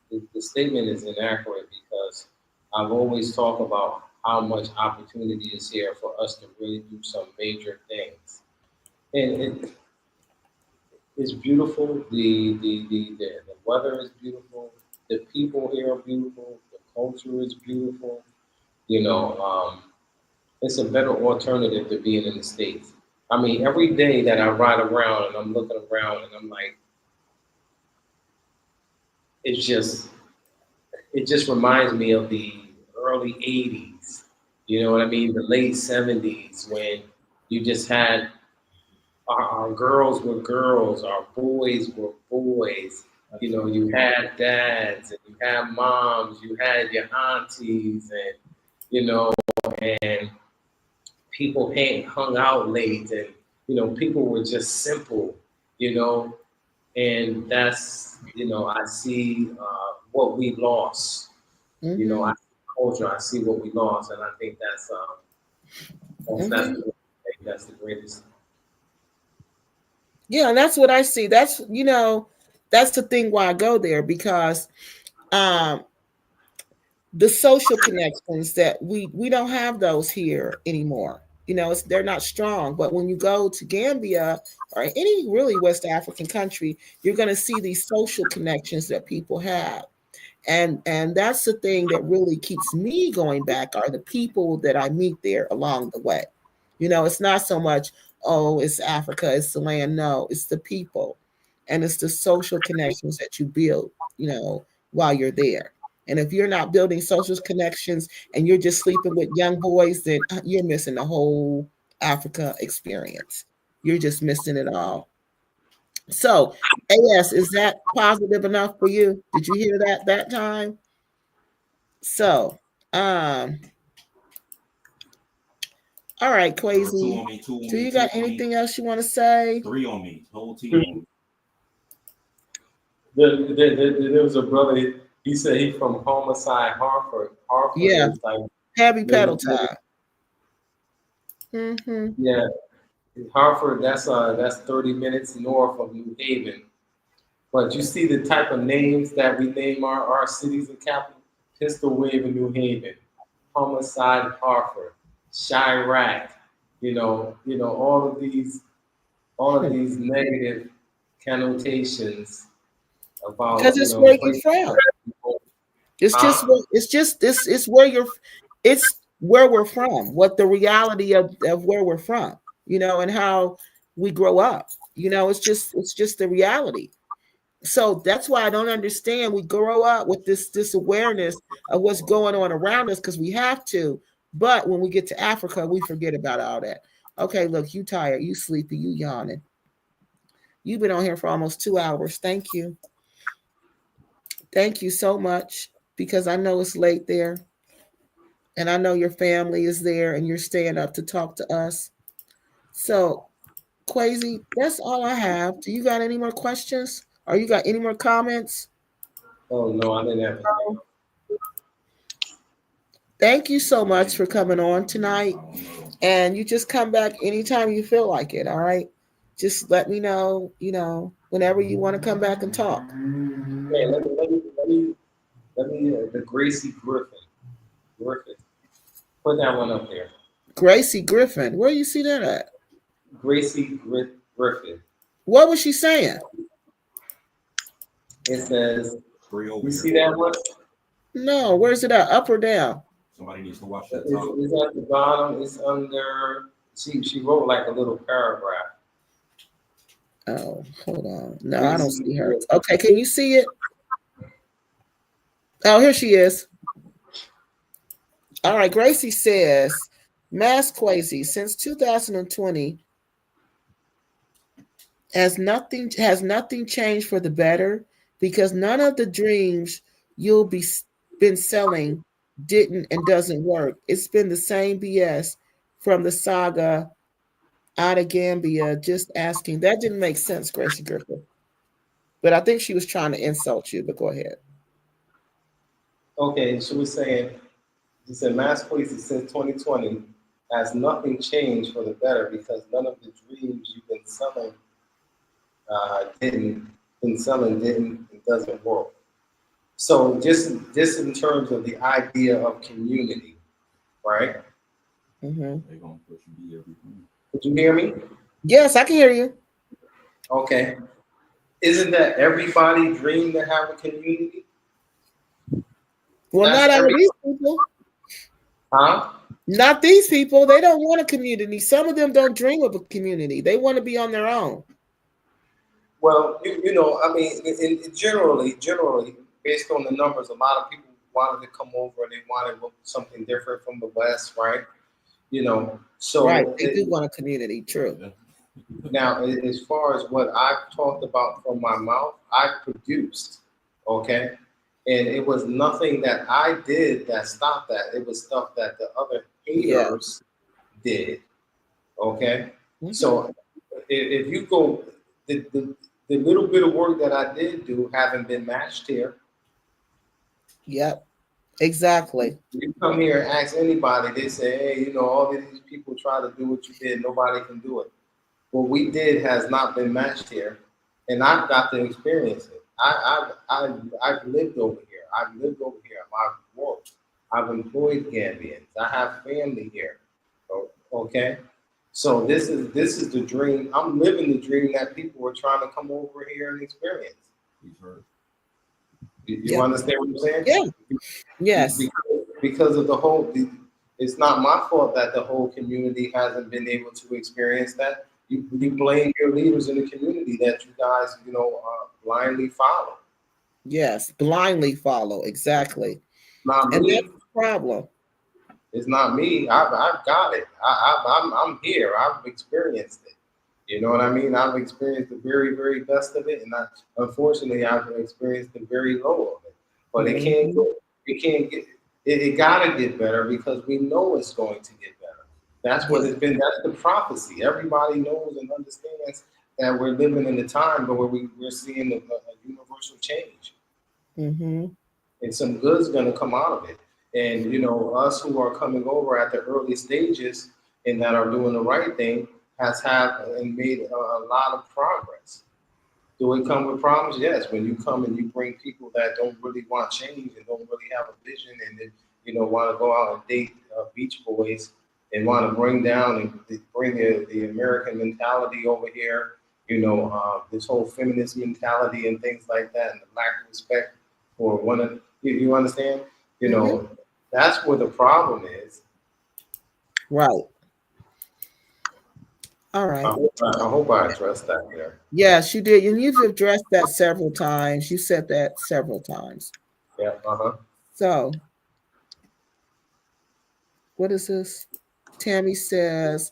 the statement is inaccurate because I've always talked about how much opportunity is here for us to really do some major things. And it's beautiful. The weather is beautiful. The people here are beautiful. The culture is beautiful. You know, it's a better alternative to being in the States. I mean, every day that I ride around and I'm looking around and I'm like, it's just it just reminds me of the early 80s. You know what I mean? The late 70s when you just had our girls were girls, our boys were boys. You had dads and you had moms, you had your aunties, and you know, and people hung out late, and people were just simple, you know, and that's I see what we lost. Mm-hmm. I see culture, I see what we lost, and I think that's Mm-hmm. that's the greatest. Yeah, and that's what I see. That's that's the thing why I go there, because um the social connections that we don't have those here anymore. They're not strong. But when you go to Gambia or any really West African country, you're going to see these social connections that people have. And that's the thing that really keeps me going back, are the people that I meet there along the way. It's not so much, oh, it's Africa, it's the land. No, it's the people, and it's the social connections that you build, while you're there. And if you're not building social connections and you're just sleeping with young boys, then you're missing the whole Africa experience. You're just missing it all. So, AS, is that positive enough for you? Did you hear that time? So, all right, Two Quazy. on me, two on Do me, you two got on me, anything else you want to say? three on me. Whole team on me. There was a brother. He said he's from Homicide, Hartford. Hartford Yeah, is like heavy pedal maybe, time. Mm-hmm. yeah. Hartford, that's 30 minutes north of New Haven. But you see the type of names that we name our cities and capital: Pistol Wave in New Haven, Homicide in Hartford, Chirac. All of these negative connotations Because about it's where you're places from. where people, huh? It's where you're. It's where we're from. What the reality of where we're from. And how we grow up. It's just the reality. So that's why I don't understand. We grow up with this awareness of what's going on around us because we have to. But when we get to Africa, we forget about all that. Okay, look, you tired, you sleepy, you yawning. You've been on here for almost 2 hours. Thank you. Thank you so much, because I know it's late there, and I know your family is there and you're staying up to talk to us. So, Quazy, that's all I have. Do you got any more questions? Or you got any more comments? Oh no, I didn't have anything. Thank you so much for coming on tonight. And you just come back anytime you feel like it, all right? Just let me know, whenever you want to come back and talk. Okay, the Gracie Griffin. Put that one up there. Gracie Griffin, where you see that at? Griffin. What was she saying? It says, Three over you here. see that one? No, where's it at? Up or down? Somebody needs to watch that It's, top. it's at the bottom. It's under. She wrote like a little paragraph. Oh, hold on. No, I don't Gracie see her. Griffin. Okay, can you see it? Oh, here she is. All right, Gracie says, Mass Quazy, since 2020, has nothing changed for the better, because none of the dreams you'll be been selling didn't and doesn't work. It's been the same BS from the saga out of Gambia. Just asking. That didn't make sense, Gracie Griffin. But I think she was trying to insult you. But go ahead. Okay, she was saying, she said, Mass Quazy since 2020 has nothing changed for the better because none of the dreams you've been selling didn't, it doesn't work. So just in terms of the idea of community, right? Mm-hmm. They're gonna push me everything. Did you hear me? Yes, I can hear you. Okay. Isn't that everybody dream to have a community? Well, That's not all of every, these people. huh? Not these people. They don't want a community. Some of them don't dream of a community. They want to be on their own. Well, I mean, generally, based on the numbers, a lot of people wanted to come over and they wanted something different from the West, right? Right. So They do want a community. True. Yeah. now, as far as what I've talked about from my mouth, I produced, okay? And it was nothing that I did that stopped that. It was stuff that the other Yeah. haters did, okay? Mm-hmm. So if you go, the little bit of work that I did do haven't been matched here. Yep. Exactly. You come here and ask anybody, they say, hey, all of these people try to do what you did, nobody can do it. what we did has not been matched here, and I've got to experience it. I've lived over here. I've lived over here. I've worked. I've employed Gambians. I have family here. Okay, so this is the dream. I'm living the dream that people are trying to come over here and experience. He's hurt. You Yeah. understand what I'm saying? Yeah. Yes. Because of the whole, it's not my fault that the whole community hasn't been able to experience that. You blame your leaders in the community that you guys, blindly follow. Yes. Blindly follow. Exactly. Not And me. that's the problem. It's not me. I've got it. I'm here. I've experienced it. You know what I mean? I've experienced the very, very best of it, and unfortunately, I've experienced the very low of it. But it can't Mhm. go. It can't get. It gotta get better because we know it's going to get better. That's what Yeah. it's been. That's the prophecy. Everybody knows and understands that we're living in a time where we're seeing a universal change, Mm-hmm. and some good's gonna come out of it. And us who are coming over at the early stages and that are doing the right thing has had and made a lot of progress. Do it come with problems? Yes. When you come and you bring people that don't really want change and don't really have a vision and then, want to go out and date beach boys and want to bring down and bring the American mentality over here, this whole feminist mentality and things like that and the lack of respect for one of you understand? Mm-hmm. That's where the problem is. Right. All right. I hope I addressed that there. Yes, you did. And you've addressed that several times. You said that several times. Yeah. Uh-huh. So, what is this? Tammy says,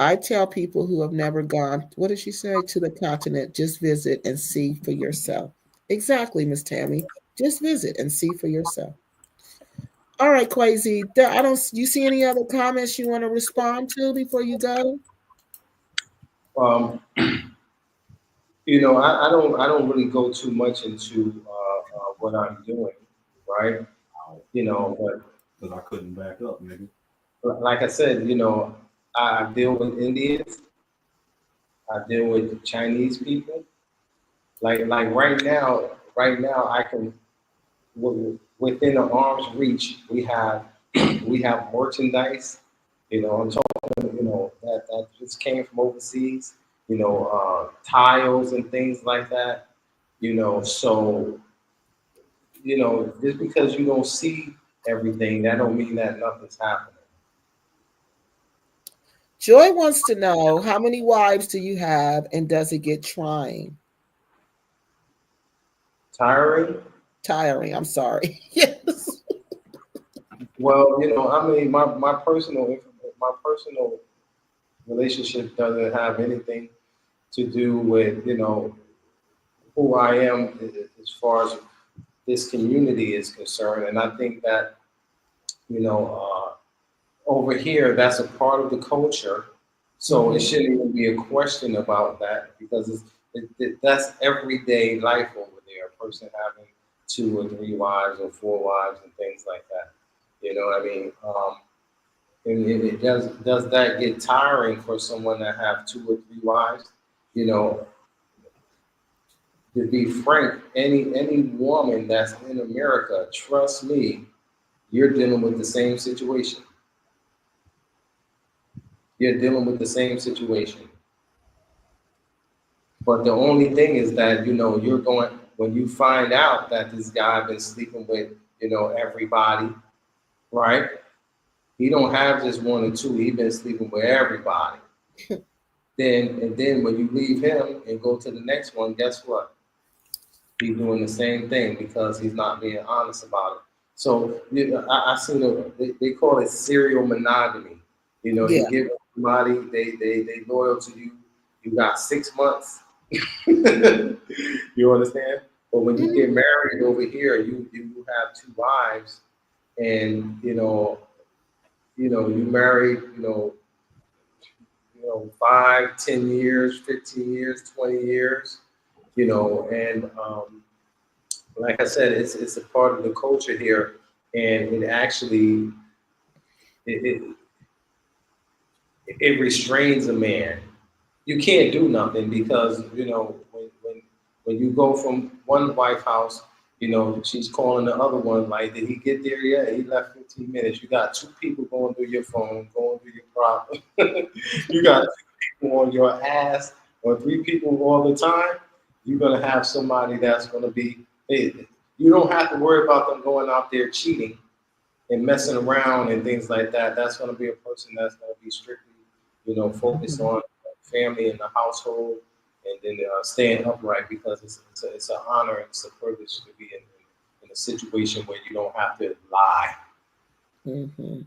I tell people who have never gone, what did she say? To the continent, just visit and see for yourself. Exactly, Miss Tammy. Just visit and see for yourself. All right, Quazy. I don't. You see any other comments you want to respond to before you go? Um, I don't really go too much into what I'm doing, right? But Because I couldn't back up, nigga. like I said, I deal with Indians, I deal with Chinese people. Like right now, I can within an arm's reach, we have we have merchandise. I'm talking, that just came from overseas. Tiles and things like that. So just because you don't see everything, that don't mean that nothing's happening. Joy wants to know how many wives do you have and does it get trying? Tiring? Tiring. I'm sorry. Yes. Well, I mean, my personal relationship doesn't have anything to do with who I am as far as this community is concerned, and I think that you know over here that's a part of the culture, so it shouldn't even be a question about that because that's everyday life over there. A person having 2 or 3 wives or 4 wives and things like that. You know what I mean? And it does that get tiring for someone to have 2 or 3 wives? You know, to be frank, any woman that's in America, trust me, you're dealing with the same situation. You're dealing with the same situation. But the only thing is that you're going when you find out that this guy been sleeping with everybody, right? He don't have just 1 or 2. He been sleeping with everybody. Then when you leave him and go to the next one, guess what? He's doing the same thing because he's not being honest about it. So I seen they call it serial monogamy. Yeah. You give somebody they loyal to you. You got 6 months. You understand? But when you get married over here, you have 2 wives, and you married 5, 10 years, 15 years, 20 years, and like I said, it's a part of the culture here, and it actually it, it, it restrains a man. you can't do nothing because, you know, when you go from one White House, you know, she's calling the other one like, did he get there yet? He left 15 minutes. You got 2 people going through your phone, going through your problem. You got 2 people on your ass or 3 people all the time. You're gonna have somebody that's gonna be. You don't have to worry about them going out there cheating and messing around and things like that. That's going to be a person that's going to be strictly, you know, focused on family and the household, and then staying upright because it's an honor and it's a privilege to be in a situation where you don't have to lie. Mm-hmm.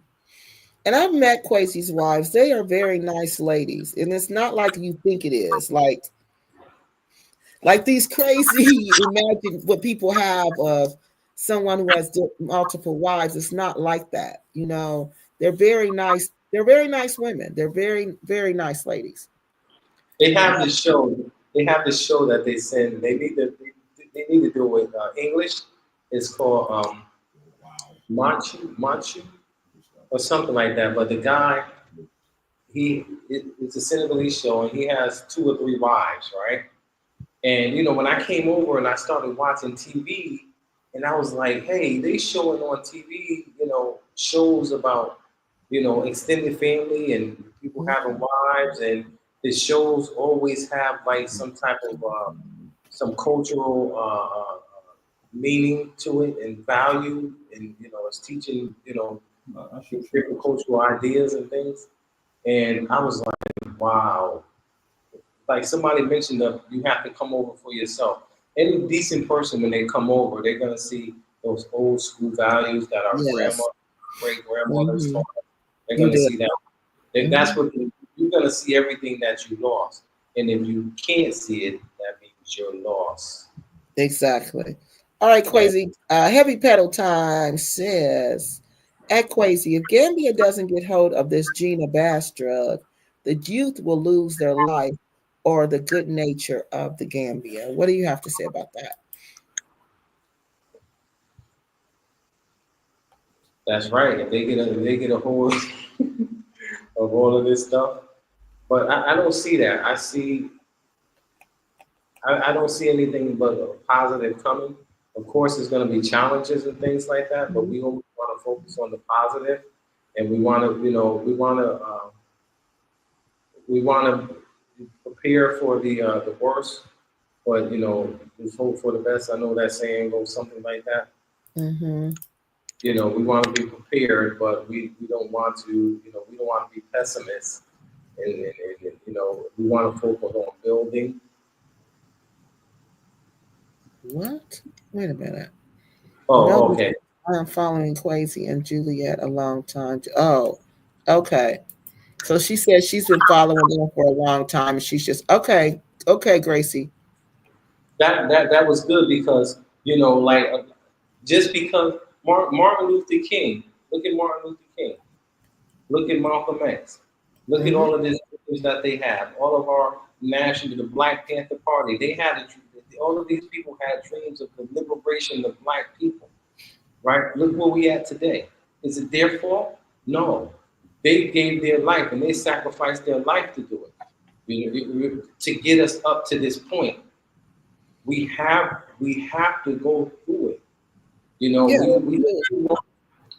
And I've met Quasy's wives. They are very nice ladies, and it's not like you think it is. Like these crazy imagine what people have of someone who has multiple wives. It's not like that. You know, they're very nice. They're very nice women. They're very, very nice ladies. They have this show. They have this show that they send. They need to do it with English. It's called Manchu or something like that. But the guy, it's a Senegalese show, and he has 2 or 3 wives, right? And you know, when I came over and I started watching TV, and I was like, hey, they showing on TV, you know, shows about, you know, extended family and people having wives, and the shows always have like some type of some cultural meaning to it and value, and you know, it's teaching, you know, different cultural ideas and things. And I was like, wow, like somebody mentioned that you have to come over for yourself. Any decent person, when they come over, they're gonna see those old school values that our Yes. great grandmothers taught us. They're You gonna did. see that. That's what you're gonna see, everything that you lost. And if you can't see it, that means you're lost. Exactly. All right, Yeah. Quazy. Heavy pedal time says at Quazy, if Gambia doesn't get hold of this Gina Bass drug, the youth will lose their life or the good nature of the Gambia. What do you have to say about that? That's right. If they get a hold of all of this stuff, but I don't see that. I don't see anything but positive coming. Of course, there's going to be challenges and things like that, but we always want to focus on the positive, and we want to, you know, we want to prepare for the worst, but you know, just hope for the best. I know that saying goes something like that. Mm-hmm. You know, we want to be prepared, but we don't want to, you know, we don't want to be pessimists, and you know, we want to focus on building. What? Wait a minute. Oh, No, okay. I am following Quazy and Juliet a long time. Oh, okay. So she said she's been following them for a long time, and she's just okay, Gracie. That was good because, you know, like just because Martin Luther King, look at Martin Luther King, look at Malcolm X, look at Mm-hmm. all of these things that they have, all of our national, the Black Panther Party, they had all of these people had dreams of the liberation of Black people, right? Look where we at today. Is it their fault? No, they gave their life and they sacrificed their life to do it. To get us up to this point, we have to go through it. You know, Yeah,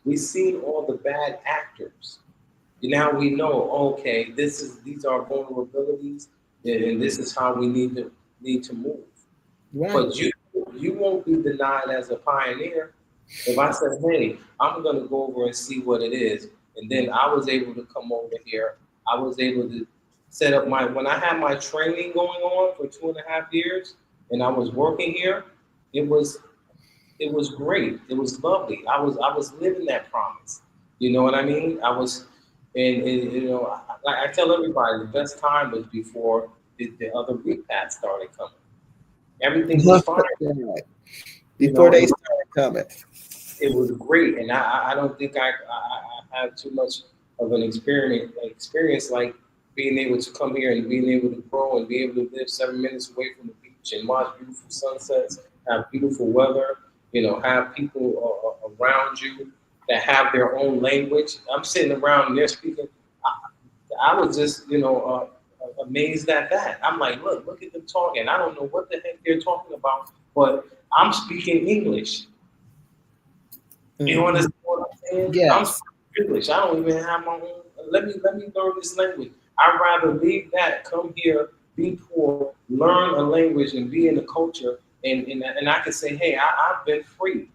we seen all the bad actors. Now we know, okay, these are vulnerabilities, and this is how we need to move. right. But you won't be denied as a pioneer. If I said, hey, I'm gonna go over and see what it is, and then I was able to come over here, I was able to set up when I had my training going on for 2.5 years, and I was working here, it was it was great. It was lovely. I was living that promise. You know what I mean? I was, and you know, I tell everybody the best time was before the other repats started coming. Everything was fine. Right. You Before know, they started coming. it was great, and I don't think I have too much of an experience like being able to come here and being able to grow and be able to live 7 minutes away from the beach and watch beautiful sunsets, have beautiful weather, you know, have people around you that have their own language. I'm sitting around and they're speaking. I was just, you know, amazed at that. I'm like, look at them talking. I don't know what the heck they're talking about, but I'm speaking English. You understand what I'm saying? I'm Yes. speaking English. I don't even have my own. Let me learn this language. I'd rather leave that, come here, be poor, learn a language, and be in the culture, and I can say, hey, I've been free.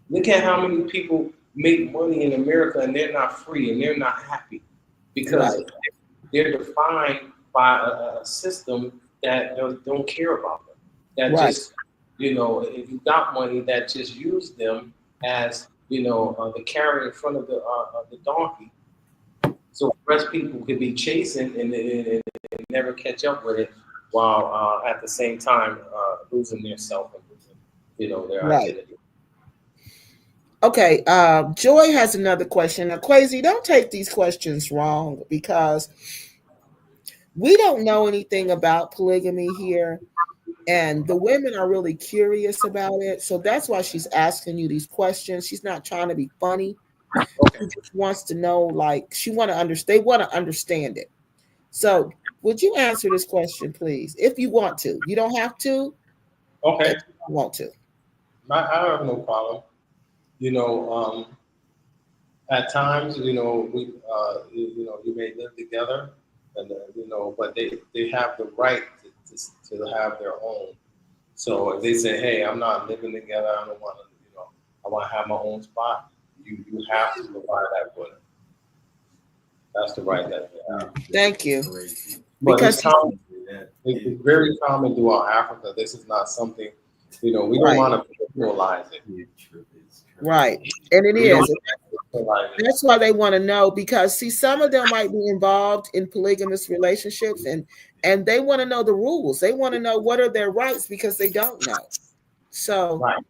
Look at how many people make money in America and they're not free and they're not happy because Right. they're defined by a system that don't care about them. That Right. just, if you got money, that just use them as, the carrot in front of the donkey. So the rest people could be chasing and never catch up with it while at the same time losing their self and losing, their Right. identity. Okay. Joy has another question. Now, Quazy, don't take these questions wrong because we don't know anything about polygamy here. And the women are really curious about it. So that's why she's asking you these questions. She's not trying to be funny. Okay. She just wants to know, like, they want to understand it. So would you answer this question, please? If you want to. You don't have to Okay. if you don't want to. I have no problem. You know, at times, you may live together, and but they have the right to have their own. So if they say, hey, I'm not living together, I don't want to, I want to have my own spot. You have to provide that for them. That's the right that they have. Thank you. But Because it's common. It's very common throughout Africa. This is not something, we don't right, want to visualize it. right. And it We don't is. visualize it. That's why they want to know because see, some of them might be involved in polygamous relationships and they want to know the rules. They want to know what are their rights because they don't know. So Right.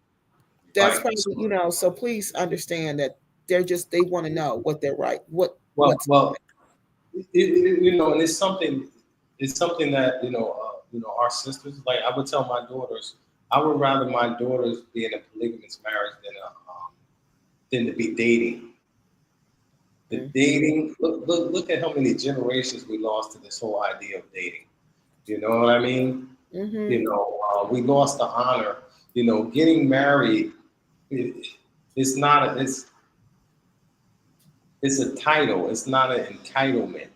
that's Right. probably, so please understand that they want to know what they're right. Well, and it's something that our sisters, like I would tell my daughters, I would rather my daughters be in a polygamous marriage than to be dating. The dating, look at how many generations we lost to this whole idea of dating. You know what I mean? Mm-hmm. We lost the honor. Getting married, it's not it's a title. It's not an entitlement.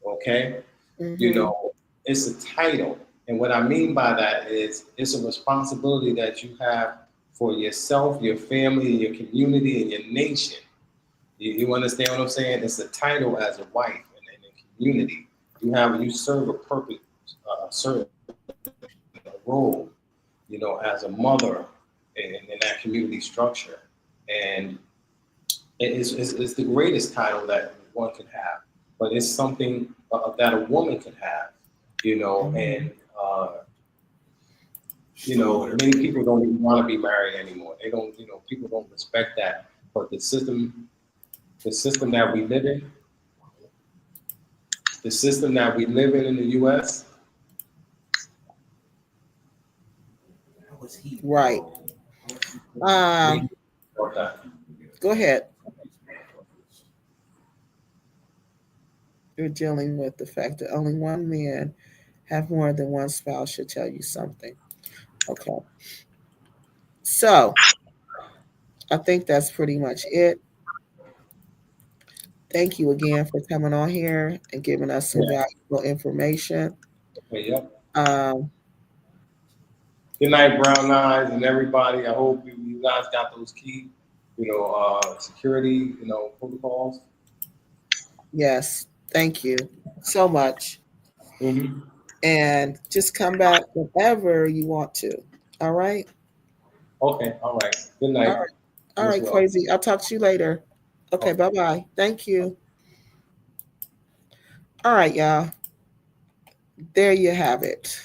Okay. Mm-hmm. It's a title. And what I mean by that is it's a responsibility that you have for yourself, your family, your community, and your nation. You understand what I'm saying? It's a title as a wife and a community. You serve a purpose, serve a role, as a mother in that community structure. And it's the greatest title that one can have, but it's something that a woman can have, and many people don't even want to be married anymore. They don't, people don't respect that. But the system that we live in, in the U.S. Right. Okay. Go ahead. You're dealing with the fact that only one man have more than one spouse should tell you something. Okay. So I think that's pretty much it. Thank you again for coming on here and giving us some Yeah. valuable information. Okay. Yep. Um, Good night, Brown Eyes, and everybody. I hope you guys got those key, security, protocols. yes, thank you so much. Mm-hmm. And just come back whenever you want to. All right. Okay. All right. Good All night. right. All As right, well. Crazy. I'll talk to you later. Okay, Okay. bye-bye. Thank you. All right, y'all. There you have it.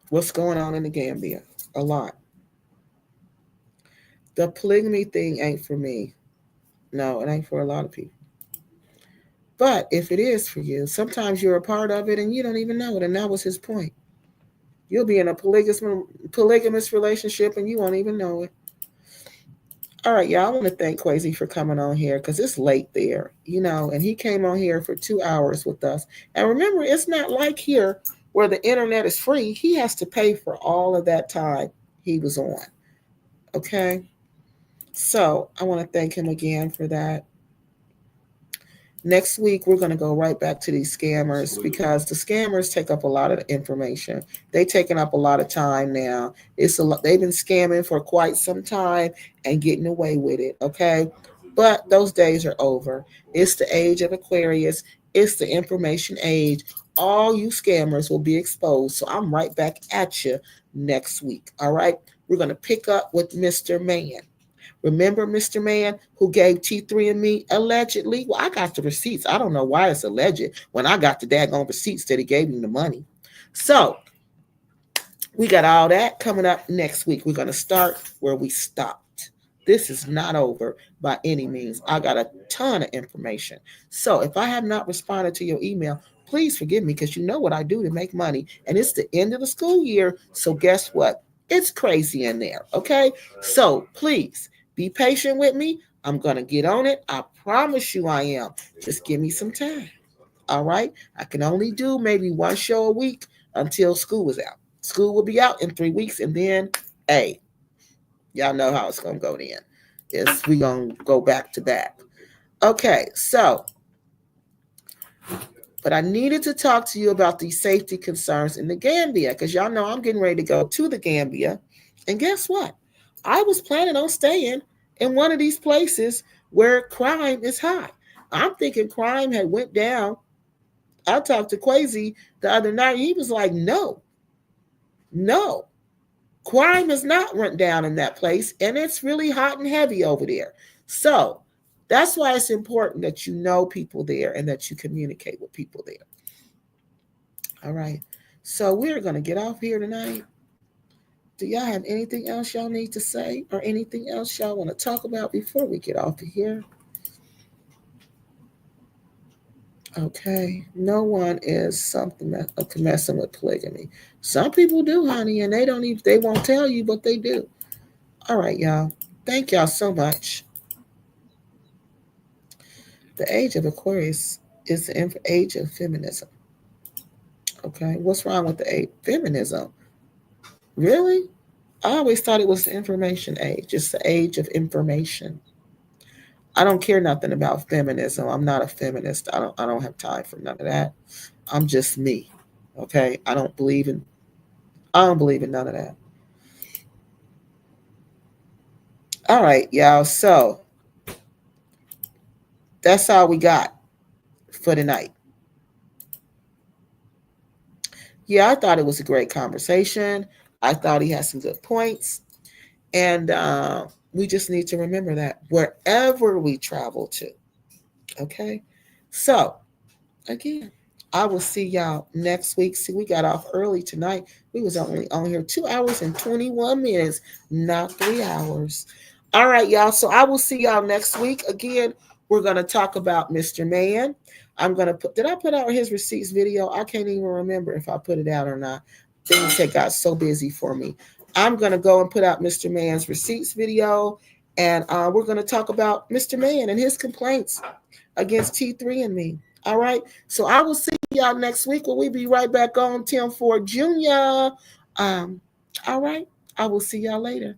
What's going on in the Gambia? A lot. The polygamy thing ain't for me. No, it ain't for a lot of people. But if it is for you, sometimes you're a part of it and you don't even know it. And that was his point. You'll be in a polygamous relationship and you won't even know it. All right, y'all. I want to thank Quazy for coming on here because it's late there, and he came on here for 2 hours with us. And remember, it's not like here where the internet is free. He has to pay for all of that time he was on. Okay. So I want to thank him again for that. Next week, we're going to go right back to these scammers because the scammers take up a lot of information. They're taking up a lot of time now. It's a lot. They've been scamming for quite some time and getting away with it. Okay, but those days are over. It's the age of Aquarius. It's the information age. All you scammers will be exposed. So I'm right back at you next week. All right, we're going to pick up with Mr. Man. Remember Mr. Man who gave T3 and me allegedly? Well, I got the receipts. I don't know why it's alleged when I got the daggone receipts that he gave him the money. So we got all that coming up next week. We're going to start where we stopped. This is not over by any means. I got a ton of information. So if I have not responded to your email, please forgive me because you know what I do to make money. And it's the end of the school year. So guess what? It's crazy in there. Okay. So please be patient with me. I'm going to get on it. I promise you I am. Just give me some time. All right. I can only do maybe one show a week until school is out. School will be out in 3 weeks. And then, hey, y'all know how it's going to go then. We're going to go back to back. Okay. So, but I needed to talk to you about these safety concerns in the Gambia because y'all know I'm getting ready to go to the Gambia. And guess what? I was planning on staying in one of these places where crime is high. I'm thinking crime had went down. I talked to Quazy the other night. He was like, no, crime has not went down in that place. And it's really hot and heavy over there. So that's why it's important that you know people there and that you communicate with people there. All right. So we're going to get off here tonight. Do y'all have anything else y'all need to say or anything else y'all want to talk about before we get off of here? Okay. No one is something messing with polygamy. Some people do, honey, and they won't tell you, but they do. All right, y'all. Thank y'all so much. The age of Aquarius is the age of feminism. Okay. What's wrong with the age? Feminism? Really? I always thought it was the information age. It's the age of information. I don't care nothing about feminism. I'm not a feminist. I don't have time for none of that. I'm just me. Okay? I don't believe in none of that. All right, y'all. So that's all we got for tonight. Yeah, I thought it was a great conversation. I thought he had some good points. And we just need to remember that wherever we travel to. Okay? So, again, I will see y'all next week. See, we got off early tonight. We was only on here 2 hours and 21 minutes, not 3 hours. All right, y'all. So I will see y'all next week. Again, we're going to talk about Mr. Man. Did I put out his receipts video? I can't even remember if I put it out or not. Things had got so busy for me. I'm going to go and put out Mr. Man's receipts video. And we're going to talk about Mr. Man and his complaints against T3 and me. All right. So I will see y'all next week when we be right back on Tim Ford Jr. All right. I will see y'all later.